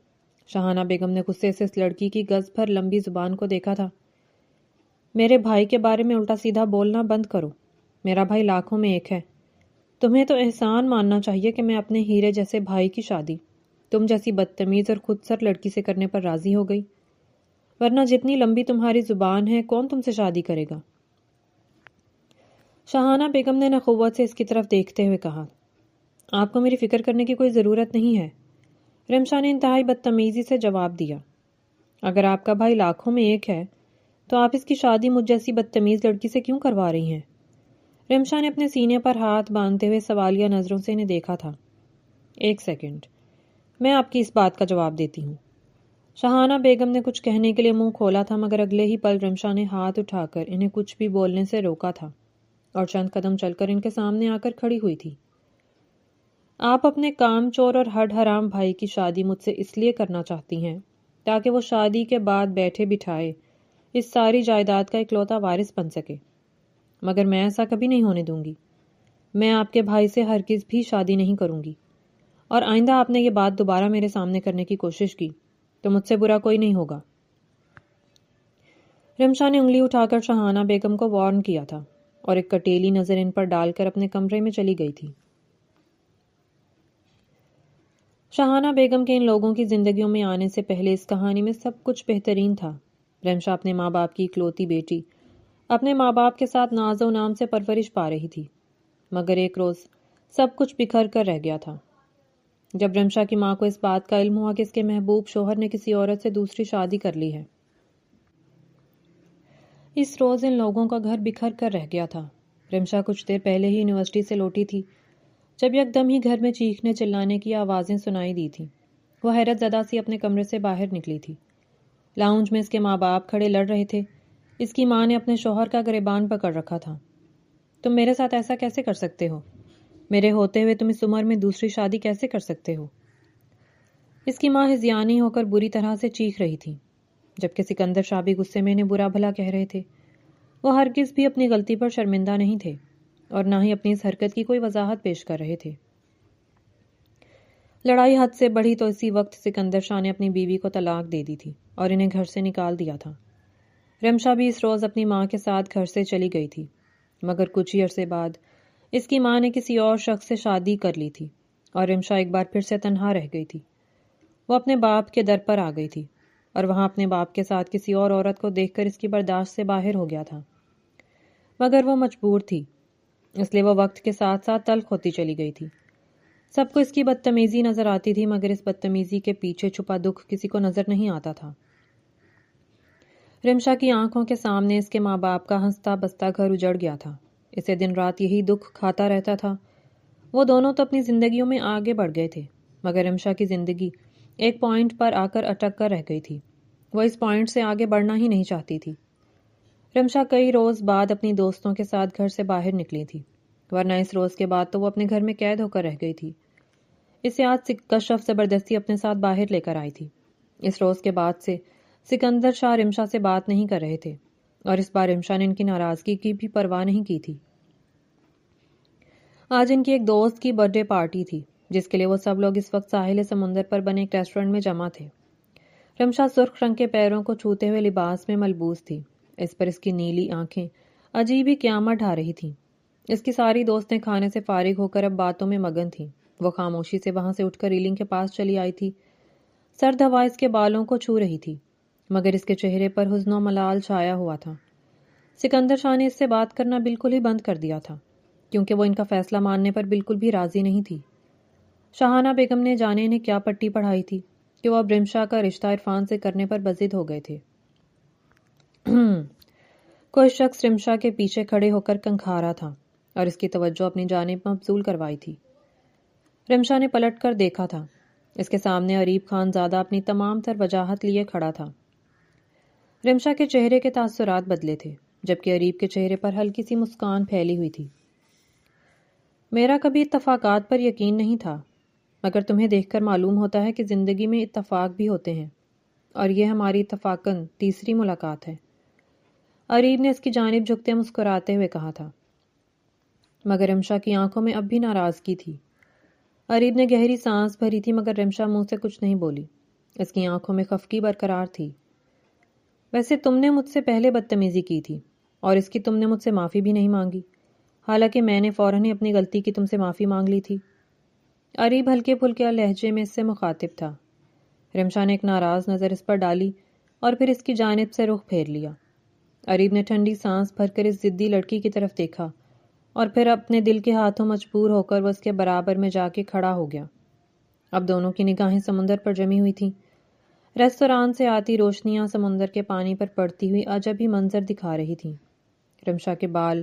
شاہانہ بیگم نے غصے سے اس لڑکی کی گز بھر لمبی زبان کو دیکھا تھا. میرے بھائی کے بارے میں الٹا سیدھا بولنا بند کرو. میرا بھائی لاکھوں میں ایک ہے. تمہیں تو احسان ماننا چاہیے کہ میں اپنے ہیرے جیسے بھائی کی شادی تم جیسی بدتمیز اور خود سر لڑکی سے کرنے پر راضی ہو گئی، ورنہ جتنی لمبی تمہاری زبان ہے کون تم سے شادی کرے گا؟ شاہانہ بیگم نے نخوت سے اس کی طرف دیکھتے ہوئے کہا. آپ کو میری فکر کرنے کی کوئی ضرورت نہیں ہے. رمشا نے انتہائی بدتمیزی سے جواب دیا. اگر آپ کا بھائی لاکھوں میں ایک ہے تو آپ اس کی شادی مجھ جیسی بدتمیز لڑکی سے کیوں کروا رہی ہیں؟ رمشا نے اپنے سینے پر ہاتھ باندھتے ہوئے سوالیہ نظروں سے انہیں دیکھا تھا. ایک سیکنڈ، میں آپ کی اس بات کا جواب دیتی ہوں. شاہانہ بیگم نے کچھ کہنے کے لیے منہ کھولا تھا مگر اگلے ہی پل رمشا نے ہاتھ اٹھا کر انہیں کچھ بھی بولنے سے روکا تھا. اور چند قدم چل کر ان کے سامنے آ کر کھڑی ہوئی تھی۔ آپ اپنے کام چور اور ہڈ حرام بھائی کی شادی مجھ سے اس لیے کرنا چاہتی ہیں تاکہ وہ شادی کے بعد بیٹھے بٹھائے اس ساری جائیداد کا اکلوتا وارث بن سکے، مگر میں ایسا کبھی نہیں ہونے دوں گی۔ میں آپ کے بھائی سے ہرگز بھی شادی نہیں کروں گی، اور آئندہ آپ نے یہ بات دوبارہ میرے سامنے کرنے کی کوشش کی تو مجھ سے برا کوئی نہیں ہوگا۔ رمشا نے انگلی اٹھا کر شاہانہ بیگم کو وارن کیا تھا اور ایک کٹیلی نظر ان پر ڈال کر اپنے کمرے میں چلی گئی تھی۔ شاہانہ بیگم کے ان لوگوں کی زندگیوں میں آنے سے پہلے اس کہانی میں سب کچھ بہترین تھا۔ رمشا اپنے ماں باپ کی اکلوتی بیٹی اپنے ماں باپ کے ساتھ ناز و نام سے پرورش پا رہی تھی، مگر ایک روز سب کچھ بکھر کر رہ گیا تھا جب رمشا کی ماں کو اس بات کا علم ہوا کہ اس کے محبوب شوہر نے کسی عورت سے دوسری شادی کر لی ہے۔ اس روز ان لوگوں کا گھر بکھر کر رہ گیا تھا۔ رمشا کچھ دیر پہلے ہی یونیورسٹی سے لوٹی تھی جب یک دم ہی گھر میں چیخنے چلانے کی آوازیں سنائی دی تھی۔ وہ حیرت زدہ سی اپنے کمرے سے باہر نکلی تھی۔ لاؤنج میں اس کے ماں باپ کھڑے لڑ رہے تھے۔ اس کی ماں نے اپنے شوہر کا گریبان پکڑ رکھا تھا۔ تم میرے ساتھ ایسا کیسے کر سکتے ہو؟ میرے ہوتے ہوئے تم اس عمر میں دوسری شادی کیسے کر سکتے ہو؟ اس کی ماں ہذیانی ہو کر بری طرح سے چیخ رہی تھی، جبکہ سکندر شاہ بھی غصے میں انہیں برا بھلا کہہ رہے تھے۔ وہ ہرگز بھی اپنی غلطی پر شرمندہ نہیں تھے اور نہ ہی اپنی اس حرکت کی کوئی وضاحت پیش کر رہے تھے۔ لڑائی حد سے بڑھی تو اسی وقت سکندر شاہ نے اپنی بیوی کو طلاق دے دی تھی اور انہیں گھر سے نکال دیا تھا۔ رمشا بھی اس روز اپنی ماں کے ساتھ گھر سے چلی گئی تھی، مگر کچھ ہی عرصے بعد اس کی ماں نے کسی اور شخص سے شادی کر لی تھی اور رمشا ایک بار پھر سے تنہا رہ گئی تھی۔ وہ اپنے باپ کے در پر آ گئی تھی اور وہاں اپنے باپ کے ساتھ کسی اور عورت کو دیکھ کر اس کی برداشت سے باہر ہو گیا تھا، مگر وہ مجبور تھی، اس لیے وہ وقت کے ساتھ ساتھ تلخ ہوتی چلی گئی تھی۔ سب کو اس کی بدتمیزی نظر آتی تھی، مگر اس بدتمیزی کے پیچھے چھپا دکھ کسی کو نظر نہیں آتا تھا۔ رمشا کی آنکھوں کے سامنے اس کے ماں باپ کا ہنستا بستا گھر اجڑ گیا تھا۔ اسے دن رات یہی دکھ کھاتا رہتا تھا۔ وہ دونوں تو اپنی زندگیوں میں آگے بڑھ گئے تھے، مگر رمشا کی زندگی ایک پوائنٹ پر آ کر اٹک کر رہ گئی تھی۔ وہ اس پوائنٹ سے آگے بڑھنا ہی نہیں چاہتی تھی۔ رمشا کئی روز بعد اپنی دوستوں کے ساتھ گھر سے باہر نکلی تھی، ورنہ اس روز کے بعد تو وہ اپنے گھر میں قید ہو کر رہ گئی تھی۔ اسے آج کشف زبردستی اپنے ساتھ باہر لے کر آئی تھی۔ اس روز کے بعد سے سکندر شاہ رمشا سے بات نہیں کر رہے تھے، اور اس بار رمشا نے ان کی ناراضگی کی بھی پرواہ نہیں کی تھی۔ آج ان کی ایک دوست کی برتھ ڈے پارٹی تھی، جس کے لیے وہ سب لوگ اس وقت ساحل سمندر پر بنے ایک ریسٹورنٹ میں جمع تھے۔ رمشا سرخ رنگ کے پیروں کو چھوتے ہوئے لباس میں ملبوس تھی۔ اس پر اس کی نیلی آنکھیں عجیب ہی قیامت ڈھا رہی تھیں۔ اس کی ساری دوستیں کھانے سے فارغ ہو کر اب باتوں میں مگن تھیں۔ وہ خاموشی سے وہاں سے اٹھ کر ریلنگ کے پاس چلی آئی تھی۔ سرد ہوا اس کے بالوں کو چھو رہی تھی، مگر اس کے چہرے پر حزن و ملال چھایا ہوا تھا۔ سکندر شاہ نے اس سے بات کرنا بالکل ہی بند کر دیا تھا، کیونکہ وہ ان کا فیصلہ ماننے پر بالکل بھی راضی نہیں تھی۔ شاہانہ بیگم نے جانے انہیں کیا پٹی پڑھائی تھی کہ وہ اب رمشا کا رشتہ عرفان سے کرنے پر بضد ہو گئے تھے۔ کوئی شخص رمشا کے پیچھے کھڑے ہو کر کنکھارا تھا اور اس کی توجہ اپنی جانب مبذول کروائی تھی۔ رمشا نے پلٹ کر دیکھا تھا۔ اس کے سامنے عریب خان زادہ اپنی تمام تر وجاہت لیے کھڑا تھا۔ رمشا کے چہرے کے تاثرات بدلے تھے، جبکہ عریب کے چہرے پر ہلکی سی مسکان پھیلی ہوئی تھی۔ میرا کبھی اتفاقات پر یقین نہیں تھا، مگر تمہیں دیکھ کر معلوم ہوتا ہے کہ زندگی میں اتفاق بھی ہوتے ہیں، اور یہ ہماری اتفاقاً تیسری ملاقات ہے، عریب نے اس کی جانب جھکتے مسکراتے ہوئے کہا تھا، مگر رمشا کی آنکھوں میں اب بھی ناراضگی تھی۔ عریب نے گہری سانس بھری تھی، مگر رمشا منہ سے کچھ نہیں بولی۔ اس کی آنکھوں میں خفگی برقرار تھی۔ ویسے تم نے مجھ سے پہلے بدتمیزی کی تھی، اور اس کی تم نے مجھ سے معافی بھی نہیں مانگی، حالانکہ میں نے فوراً ہی اپنی غلطی کی تم سے معافی مانگ لی تھی۔ عریب ہلکے پھلکے لہجے میں اس سے مخاطب تھا۔ رمشا نے ایک ناراض نظر اس پر ڈالی اور پھر اس کی جانب سے رخ پھیر لیا۔ عریب نے ٹھنڈی سانس بھر کر اس ضدی لڑکی کی طرف دیکھا اور پھر اپنے دل کے ہاتھوں مجبور ہو کر وہ اس کے برابر میں جا کے کھڑا ہو گیا۔ اب دونوں کی نگاہیں سمندر پر جمی ہوئی تھیں۔ ریستوران سے آتی روشنیاں سمندر کے پانی پر پڑتی ہوئی عجب ہی منظر دکھا رہی تھیں۔ رمشا کے بال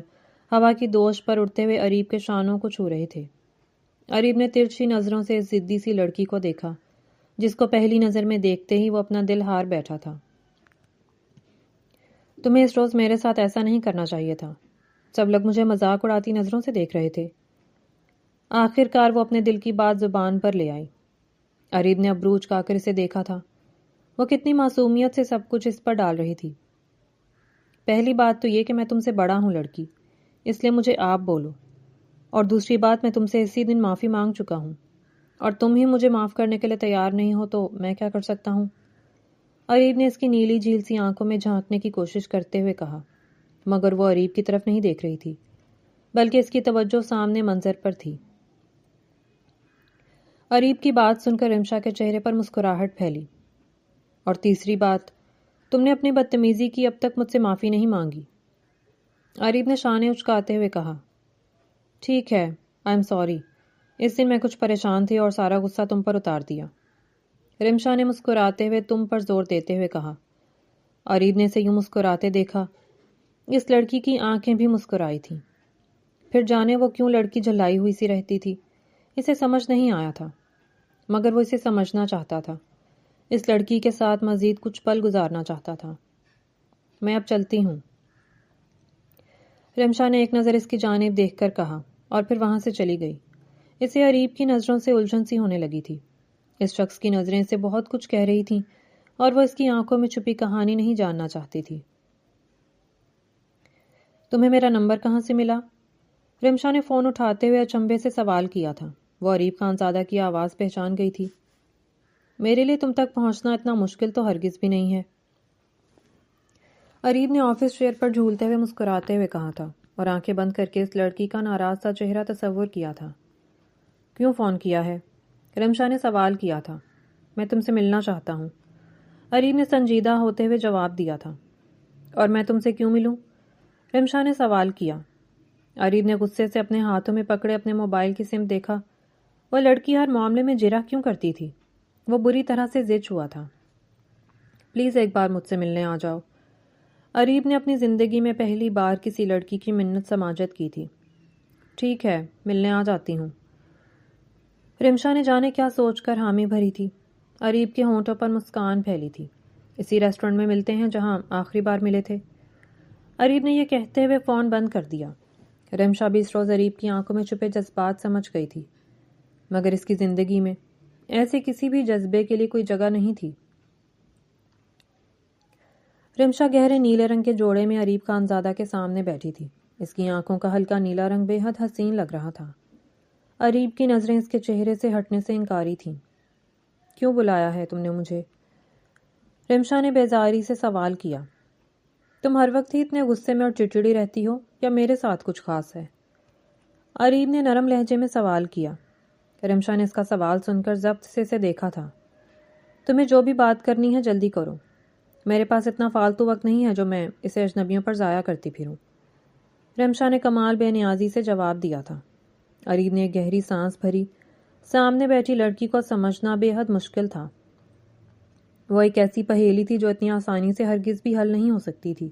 ہوا کی دوش پر اڑتے ہوئے عریب کے شانوں کو چھو رہے تھے۔ عریب نے ترچھی نظروں سے اس ضدی سی لڑکی کو دیکھا، جس کو پہلی نظر میں دیکھتے ہی وہ اپنا دل ہار بیٹھا تھا۔ تمہیں اس روز میرے ساتھ ایسا نہیں کرنا چاہیے تھا، سب لوگ مجھے مذاق اڑاتی نظروں سے دیکھ رہے تھے۔ آخر کار وہ اپنے دل کی بات زبان پر لے آئی۔ اریب نے ابرو اچکا کر اسے دیکھا تھا۔ وہ کتنی معصومیت سے سب کچھ اس پر ڈال رہی تھی۔ پہلی بات تو یہ کہ میں تم سے بڑا ہوں لڑکی، اس لیے مجھے آپ بولو، اور دوسری بات میں تم سے اسی دن معافی مانگ چکا ہوں، اور تم ہی مجھے معاف کرنے کے لیے تیار نہیں ہو تو میں کیا کر سکتا ہوں؟ اریب نے اس کی نیلی جھیل سی آنکھوں میں جھانکنے کی کوشش کرتے ہوئے کہا، مگر وہ اریب کی طرف نہیں دیکھ رہی تھی، بلکہ اس کی توجہ سامنے منظر پر تھی۔ اریب کی بات سن کر رمشا کے چہرے پر مسکراہٹ پھیلی۔ اور تیسری بات، تم نے اپنی بدتمیزی کی اب تک مجھ سے معافی نہیں مانگی۔ اریب نے شانے اچکاتے ہوئے کہا، ٹھیک ہے، آئی ایم سوری، اس دن میں کچھ پریشان تھی اور سارا غصہ تم پر اتار دیا۔ رمشا نے مسکراتے ہوئے تم پر زور دیتے ہوئے کہا۔ اریب نے اسے یوں مسکراتے دیکھا، اس لڑکی کی آنکھیں بھی مسکرائی تھیں۔ پھر جانے وہ کیوں لڑکی جھلائی ہوئی سی رہتی تھی، اسے سمجھ نہیں آیا تھا، مگر وہ اسے سمجھنا چاہتا تھا۔ اس لڑکی کے ساتھ مزید کچھ پل گزارنا چاہتا تھا۔ میں اب چلتی ہوں، رمشا نے ایک نظر اس کی جانب دیکھ کر کہا، اور پھر وہاں سے چلی گئی۔ اسے اریب کی نظروں سے الجھن سی ہونے لگی تھی۔ اس شخص کی نظریں اسے بہت کچھ کہہ رہی تھیں، اور وہ اس کی آنکھوں میں چھپی کہانی نہیں جاننا چاہتی تھی۔ تمہیں میرا نمبر کہاں سے ملا؟ رمشا نے فون اٹھاتے ہوئے اچنبھے سے سوال کیا تھا۔ وہ اریب خان زادہ کی آواز پہچان گئی تھی۔ میرے لیے تم تک پہنچنا اتنا مشکل تو ہرگز بھی نہیں ہے، اریب نے آفس چیئر پر جھولتے ہوئے مسکراتے ہوئے کہا تھا، اور آنکھیں بند کر کے اس لڑکی کا ناراض سا چہرہ تصور کیا تھا۔ کیوں فون کیا ہے؟ رمشا نے سوال کیا تھا۔ میں تم سے ملنا چاہتا ہوں، اریب نے سنجیدہ ہوتے ہوئے جواب دیا تھا۔ اور میں تم سے کیوں ملوں؟ رمشا نے سوال کیا۔ اریب نے غصے سے اپنے ہاتھوں میں پکڑے اپنے موبائل کی سم دیکھا۔ وہ لڑکی ہر معاملے میں جرح کیوں کرتی تھی؟ وہ بری طرح سے زچ ہوا تھا۔ پلیز ایک بار مجھ سے ملنے آ جاؤ۔ اریب نے اپنی زندگی میں پہلی بار کسی لڑکی کی منت سماجت کی تھی۔ ٹھیک ہے، ملنے آ جاتی ہوں، رمشا نے جانے کیا سوچ کر حامی بھری تھی۔ اریب کے ہونٹوں پر مسکان پھیلی تھی۔ اسی ریسٹورنٹ میں ملتے ہیں جہاں آخری بار ملے تھے۔ اریب نے یہ کہتے ہوئے فون بند کر دیا۔ رمشا بھی اس روز اریب کی آنکھوں میں چھپے جذبات سمجھ گئی تھی، مگر اس کی زندگی میں ایسے کسی بھی جذبے کے لیے کوئی جگہ نہیں تھی۔ رمشا گہرے نیلے رنگ کے جوڑے میں اریب خانزادہ کے سامنے بیٹھی تھی۔ اس کی آنکھوں کا ہلکا نیلا رنگ بے حد حسین لگ رہا تھا۔ اریب کی نظریں اس کے چہرے سے ہٹنے سے انکاری تھیں۔ کیوں بلایا ہے تم نے مجھے؟ رمشا نے بیزاری سے سوال کیا۔ تم ہر وقت ہی اتنے غصے میں اور چڑچڑی رہتی ہو، یا میرے ساتھ کچھ خاص ہے؟ اریب نے نرم لہجے میں سوال کیا۔ رمشا نے اس کا سوال سن کر ضبط سے اسے دیکھا تھا۔ تمہیں جو بھی بات کرنی ہے جلدی کرو، میرے پاس اتنا فالتو وقت نہیں ہے جو میں اسے اجنبیوں پر ضائع کرتی پھروں، رمشا نے کمال بے نیازی سے جواب دیا تھا۔ اریب نے ایک گہری سانس بھری۔ سامنے بیٹھی لڑکی کو سمجھنا بے حد مشکل تھا۔ وہ ایک ایسی پہیلی تھی جو اتنی آسانی سے ہرگز بھی حل نہیں ہو سکتی تھی۔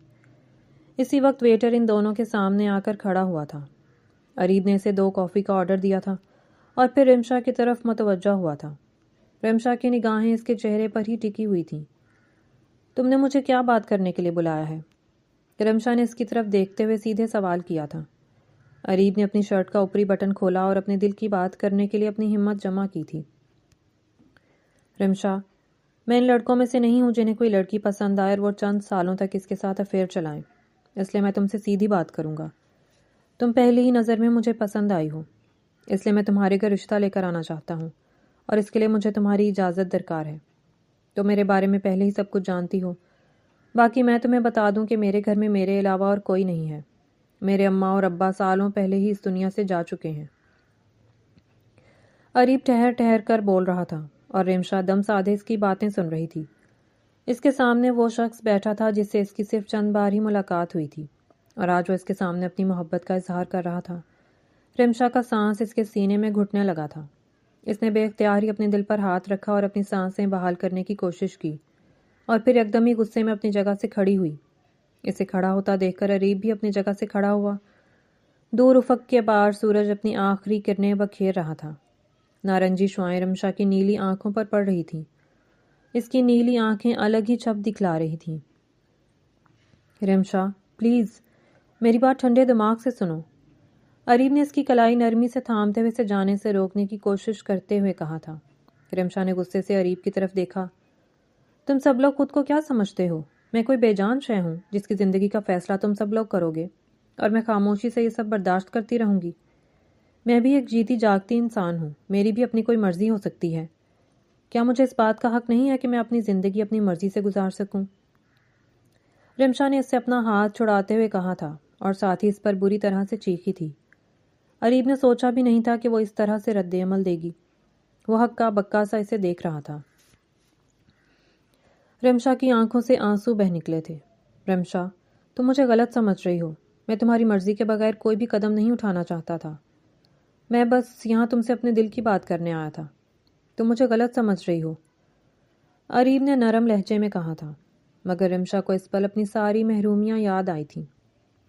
اسی وقت ویٹر ان دونوں کے سامنے آ کر کھڑا ہوا تھا۔ اریب نے اسے 2 کافی کا آرڈر دیا تھا اور پھر رمشا کی طرف متوجہ ہوا تھا۔ رمشا کی نگاہیں اس کے چہرے پر ہی ٹکی ہوئی تھیں۔ تم نے مجھے کیا بات کرنے کے لیے بلایا ہے؟ رمشا نے اس کی طرف دیکھتے ہوئے سیدھے سوال کیا تھا۔ اریب نے اپنی شرٹ کا اوپری بٹن کھولا اور اپنے دل کی بات کرنے کے لیے اپنی ہمت جمع کی تھی۔ رمشا، میں ان لڑکوں میں سے نہیں ہوں جنہیں کوئی لڑکی پسند آئے اور وہ چند سالوں تک اس کے ساتھ افیئر چلائیں، اس لیے میں تم سے سیدھی بات کروں گا۔ تم پہلی ہی نظر میں مجھے پسند آئی ہو، اس لیے میں تمہارے گھر رشتہ لے کر آنا چاہتا ہوں، اور اس کے لیے مجھے تمہاری اجازت درکار ہے۔ تو میرے بارے میں پہلے ہی سب کچھ جانتی ہو۔ باقی میں تمہیں بتا دوں کہ میرے گھر میں میرے علاوہ اور کوئی نہیں ہے۔ میرے اماں اور ابا سالوں پہلے ہی اس دنیا سے جا چکے ہیں۔ اریب ٹھہر ٹھہر کر بول رہا تھا اور رمشا دم سادھے اس کی باتیں سن رہی تھی۔ اس کے سامنے وہ شخص بیٹھا تھا جس سے اس کی صرف چند بار ہی ملاقات ہوئی تھی، اور آج وہ اس کے سامنے اپنی محبت کا اظہار کر رہا تھا۔ رمشا کا سانس اس کے سینے میں گھٹنے لگا تھا۔ اس نے بے اختیار ہی اپنے دل پر ہاتھ رکھا اور اپنی سانسیں بحال کرنے کی کوشش کی، اور پھر یکدم ہی غصے میں اپنی جگہ سے کھڑی ہوئی۔ اسے کھڑا ہوتا دیکھ کر اریب بھی اپنی جگہ سے کھڑا ہوا۔ دور افق کے پار سورج اپنی آخری کرنیں بکھیر رہا تھا۔ نارنجی شعائیں رمشا کی نیلی آنکھوں پر پڑ رہی تھیں۔ اس کی نیلی آنکھیں الگ ہی چھپ دکھلا رہی تھیں۔ رمشا، پلیز، میری بات ٹھنڈے دماغ سے سنو۔ اریب نے اس کی کلائی نرمی سے تھامتے ہوئے اسے جانے سے روکنے کی کوشش کرتے ہوئے کہا تھا۔ رمشا نے غصے سے اریب کی طرف دیکھا۔ تم سب لوگ خود کو کیا سمجھتے ہو؟ میں کوئی بے جان شے ہوں جس کی زندگی کا فیصلہ تم سب لوگ کرو گے اور میں خاموشی سے یہ سب برداشت کرتی رہوں گی؟ میں بھی ایک جیتی جاگتی انسان ہوں، میری بھی اپنی کوئی مرضی ہو سکتی ہے۔ کیا مجھے اس بات کا حق نہیں ہے کہ میں اپنی زندگی اپنی مرضی سے گزار سکوں؟ رمشا نے اس سے اپنا ہاتھ چھڑاتے ہوئے کہا تھا اور ساتھ ہی اس پر بری طرح سے چیخی تھی۔ اریب نے سوچا بھی نہیں تھا کہ وہ اس طرح سے رد عمل دے گی۔ وہ ہکا بکا سا اسے دیکھ رہا تھا۔ رمشا کی آنکھوں سے آنسو بہہ نکلے تھے۔ رمشا، تم مجھے غلط سمجھ رہی ہو۔ میں تمہاری مرضی کے بغیر کوئی بھی قدم نہیں اٹھانا چاہتا تھا۔ میں بس یہاں تم سے اپنے دل کی بات کرنے آیا تھا۔ تم مجھے غلط سمجھ رہی ہو، اریب نے نرم لہجے میں کہا تھا، مگر رمشا کو اس پل اپنی ساری محرومیاں یاد آئی تھیں۔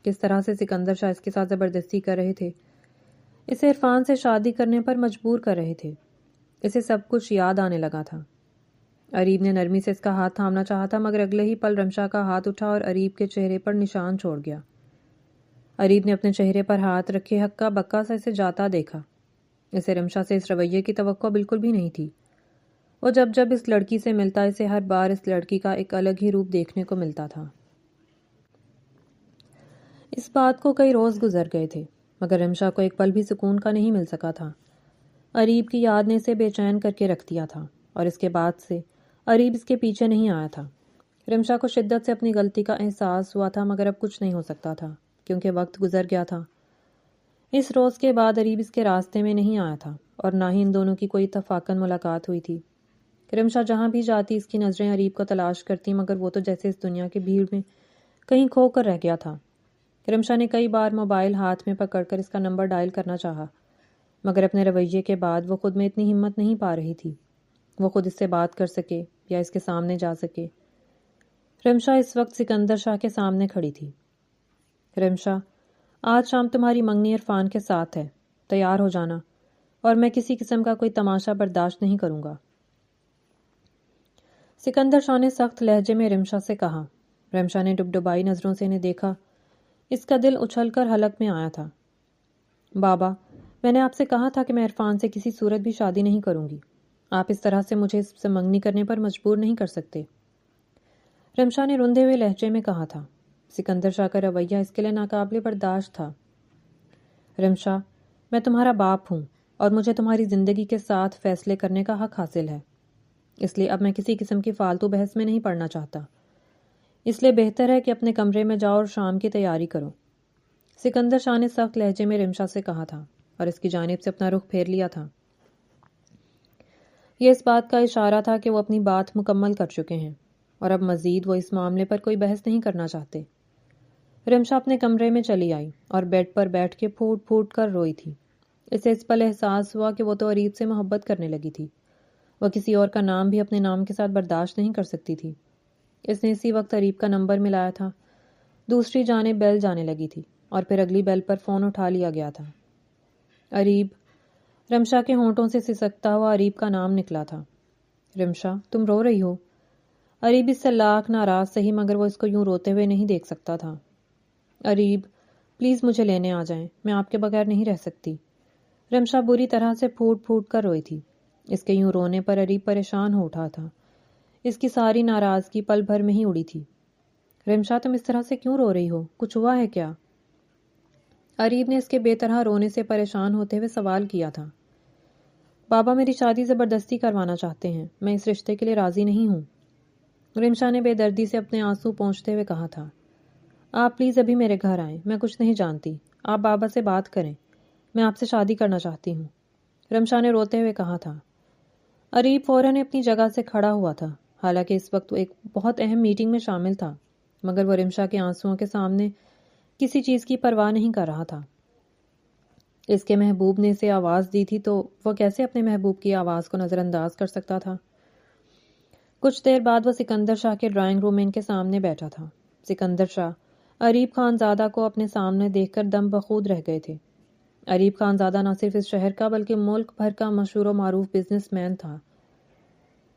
کس طرح سے سکندر شاہ اس کے ساتھ زبردستی کر رہے تھے، اسے عرفان سے شادی کرنے پر مجبور کر رہے تھے۔ اسے سب کچھ یاد آنے لگا تھا۔ اریب نے نرمی سے اس کا ہاتھ تھامنا چاہا تھا، مگر اگلے ہی پل رمشا کا ہاتھ اٹھا اور اریب کے چہرے پر نشان چھوڑ گیا۔ اریب نے اپنے چہرے پر ہاتھ رکھے ہکا بکا سا اسے جاتا دیکھا۔ اسے رمشا سے اس رویے کی توقع بالکل بھی نہیں تھی۔ وہ جب جب اس لڑکی سے ملتا، اسے ہر بار اس لڑکی کا ایک الگ ہی روپ دیکھنے کو ملتا تھا۔ اس بات کو کئی روز گزر گئے تھے، مگر رمشا کو ایک پل بھی سکون کا نہیں مل سکا تھا۔ اریب کی یاد نے اسے بے چین کر کے رکھ دیا تھا، اور اس کے بعد سے اریب اس کے پیچھے نہیں آیا تھا۔ رمشا کو شدت سے اپنی غلطی کا احساس ہوا تھا، مگر اب کچھ نہیں ہو سکتا تھا کیونکہ وقت گزر گیا تھا۔ اس روز کے بعد اریب اس کے راستے میں نہیں آیا تھا اور نہ ہی ان دونوں کی کوئی اتفاقاً ملاقات ہوئی تھی۔ رمشا جہاں بھی جاتی اس کی نظریں اریب کو تلاش کرتی، مگر وہ تو جیسے اس دنیا کی بھیڑ میں کہیں کھو کر رہ گیا تھا۔ رمشا نے کئی بار موبائل ہاتھ میں پکڑ کر اس کا نمبر ڈائل کرنا چاہا، مگر اپنے رویے کے بعد وہ خود میں اتنی ہمت نہیں پا رہی تھی وہ خود اس سے بات کر سکے یا اس کے سامنے جا سکے۔ رمشا اس وقت سکندر شاہ کے سامنے کھڑی تھی۔ رمشا، آج شام تمہاری منگنی عرفان کے ساتھ ہے، تیار ہو جانا، اور میں کسی قسم کا کوئی تماشا برداشت نہیں کروں گا۔ سکندر شاہ نے سخت لہجے میں رمشا سے کہا۔ رمشا نے ڈبڈبائی نظروں سے انہیں دیکھا۔ اس کا دل اچھل کر حلق میں آیا تھا۔ بابا، میں نے آپ سے کہا تھا کہ میں عرفان سے کسی صورت بھی شادی نہیں کروں گی۔ آپ اس طرح سے مجھے اس سے منگنی کرنے پر مجبور نہیں کر سکتے، رمشا نے روندے ہوئے لہجے میں کہا تھا۔ سکندر شاہ کا رویہ اس کے لیے ناقابل برداشت تھا۔ رمشا، میں تمہارا باپ ہوں اور مجھے تمہاری زندگی کے ساتھ فیصلے کرنے کا حق حاصل ہے، اس لیے اب میں کسی قسم کی فالتو بحث میں نہیں پڑنا چاہتا۔ اس لیے بہتر ہے کہ اپنے کمرے میں جاؤ اور شام کی تیاری کرو، سکندر شاہ نے سخت لہجے میں رمشا سے کہا تھا اور اس کی جانب سے اپنا رخ پھیر لیا تھا۔ یہ اس بات کا اشارہ تھا کہ وہ اپنی بات مکمل کر چکے ہیں اور اب مزید وہ اس معاملے پر کوئی بحث نہیں کرنا چاہتے۔ رمشا اپنے کمرے میں چلی آئی اور بیڈ پر بیٹھ کے پھوٹ پھوٹ کر روئی تھی۔ اسے اس پل احساس ہوا کہ وہ تو اریب سے محبت کرنے لگی تھی، وہ کسی اور کا نام بھی اپنے نام کے ساتھ برداشت نہیں کر سکتی تھی۔ اس نے اسی وقت اریب کا نمبر ملایا تھا۔ دوسری جانب بیل جانے لگی تھی اور پھر اگلی بیل پر فون اٹھا لیا گیا تھا۔ اریب، رمشا کے ہونٹوں سے سسکتا ہوا اریب کا نام نکلا تھا۔ رمشا، تم رو رہی ہو؟ اریب اس سے لاکھ ناراض سہی، مگر وہ اس کو یوں روتے ہوئے نہیں دیکھ سکتا تھا۔ اریب، پلیز مجھے لینے آ جائیں، میں آپ کے بغیر نہیں رہ سکتی۔ رمشا بری طرح سے پھوٹ پھوٹ کر روئی تھی۔ اس کے یوں رونے پر اریب پریشان ہو اٹھا تھا۔ اس کی ساری ناراضگی پل بھر میں ہی اڑی تھی۔ رمشا، تم اس طرح سے کیوں رو رہی ہو؟ کچھ ہوا ہے کیا؟ اریب نے اس کے بے طرح رونے سے پریشان ہوتے ہوئے سوال کیا تھا۔ بابا میری شادی زبردستی کروانا چاہتے ہیں، میں اس رشتے کے لیے راضی نہیں ہوں، رمشا نے بے دردی سے اپنے آنسو پونچھتے ہوئے کہا تھا۔ آپ پلیز ابھی میرے گھر آئیں، میں کچھ نہیں جانتی، آپ بابا سے بات کریں، میں آپ سے شادی کرنا چاہتی ہوں، رمشا نے روتے ہوئے کہا تھا۔ اریب فوراً اپنی جگہ سے کھڑا ہوا تھا، حالانکہ اس وقت وہ ایک بہت اہم میٹنگ میں شامل تھا، مگر وہ رمشا کے آنسوؤں کے سامنے کسی چیز کی پرواہ نہیں کر رہا تھا۔ اس کے محبوب نے اسے آواز دی تھی تو وہ کیسے اپنے محبوب کی آواز کو نظر انداز کر سکتا تھا؟ کچھ دیر بعد وہ سکندر شاہ کے ڈرائنگ روم میں ان کے سامنے بیٹھا تھا۔ سکندر شاہ اریب خان زادہ کو اپنے سامنے دیکھ کر دم بخود رہ گئے تھے۔ اریب خان زادہ نہ صرف اس شہر کا بلکہ ملک بھر کا مشہور و معروف بزنس مین تھا۔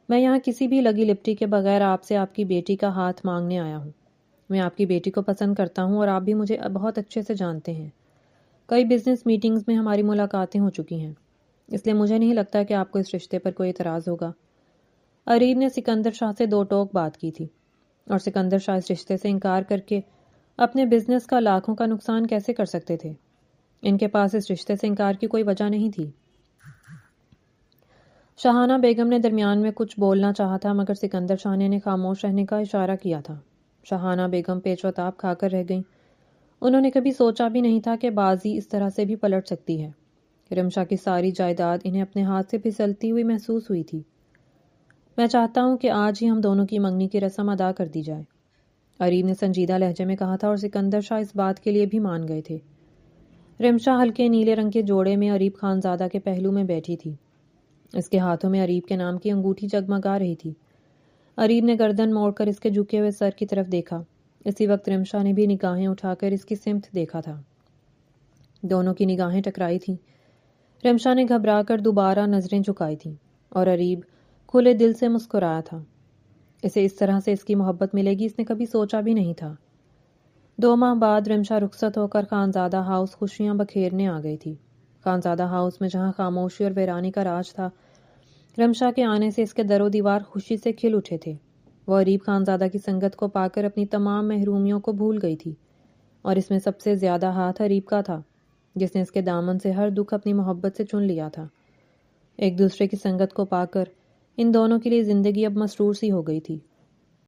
میں یہاں کسی بھی لگی لپٹی کے بغیر آپ سے آپ کی بیٹی کا ہاتھ مانگنے آیا ہوں۔ میں آپ کی بیٹی کو پسند کرتا ہوں اور آپ بھی مجھے بہت اچھے سے جانتے ہیں. کئی بزنس میٹنگز میں ہماری ملاقاتیں ہو چکی ہیں، اس لیے مجھے نہیں لگتا کہ آپ کو اس رشتے پر کوئی اعتراض ہوگا. اریب نے سکندر شاہ سے دو ٹوک بات کی تھی، اور سکندر شاہ اس رشتے سے انکار کر کے اپنے بزنس کا لاکھوں کا نقصان کیسے کر سکتے تھے؟ ان کے پاس اس رشتے سے انکار کی کوئی وجہ نہیں تھی. شاہانہ بیگم نے درمیان میں کچھ بولنا چاہا تھا، مگر سکندر شاہ نے خاموش رہنے کا اشارہ کیا تھا. شاہانہ بیگم پیچ و تاب کھا کر رہ گئیں. انہوں نے کبھی سوچا بھی نہیں تھا کہ بازی اس طرح سے بھی پلٹ سکتی ہے. رمشا کی ساری جائیداد انہیں اپنے ہاتھ سے پھسلتی ہوئی محسوس ہوئی تھی. میں چاہتا ہوں کہ آج ہی ہم دونوں کی منگنی کی رسم ادا کر دی جائے، اریب نے سنجیدہ لہجے میں کہا تھا، اور سکندر شاہ اس بات کے لیے بھی مان گئے تھے. رمشا ہلکے نیلے رنگ کے جوڑے میں اریب خانزادہ کے پہلو میں بیٹھی تھی. اس کے ہاتھوں میں اریب کے نام کی انگوٹھی جگمگا رہی تھی. اریب نے گردن موڑ کر اس کے جھکے ہوئے سر کی طرف دیکھا. اسی وقت رمشا نے بھی نگاہیں اٹھا کر اس کی سمت دیکھا تھا. دونوں کی نگاہیں ٹکرائی تھیں. رمشا نے گھبرا کر دوبارہ نظریں جھکائی تھیں، اور اریب کھلے دل سے مسکرایا تھا. اسے اس طرح سے اس کی محبت ملے گی اس نے کبھی سوچا بھی نہیں تھا. 2 ماہ بعد رمشا رخصت ہو کر خانزادہ ہاؤس خوشیاں بکھیرنے آ گئی تھی. خانزادہ ہاؤس میں جہاں خاموشی اور ویرانی کا راج تھا، رمشا کے آنے سے اس کے در و دیوار خوشی سے کھل اٹھے تھے. وہ اریب خانزادہ کی سنگت کو پا کر اپنی تمام محرومیوں کو بھول گئی تھی، اور اس میں سب سے زیادہ ہاتھ اریب کا تھا، جس نے اس کے دامن سے ہر دکھ اپنی محبت سے چن لیا تھا. ایک دوسرے کی سنگت کو پا کر ان دونوں کے لیے زندگی اب مسرور سی ہو گئی تھی.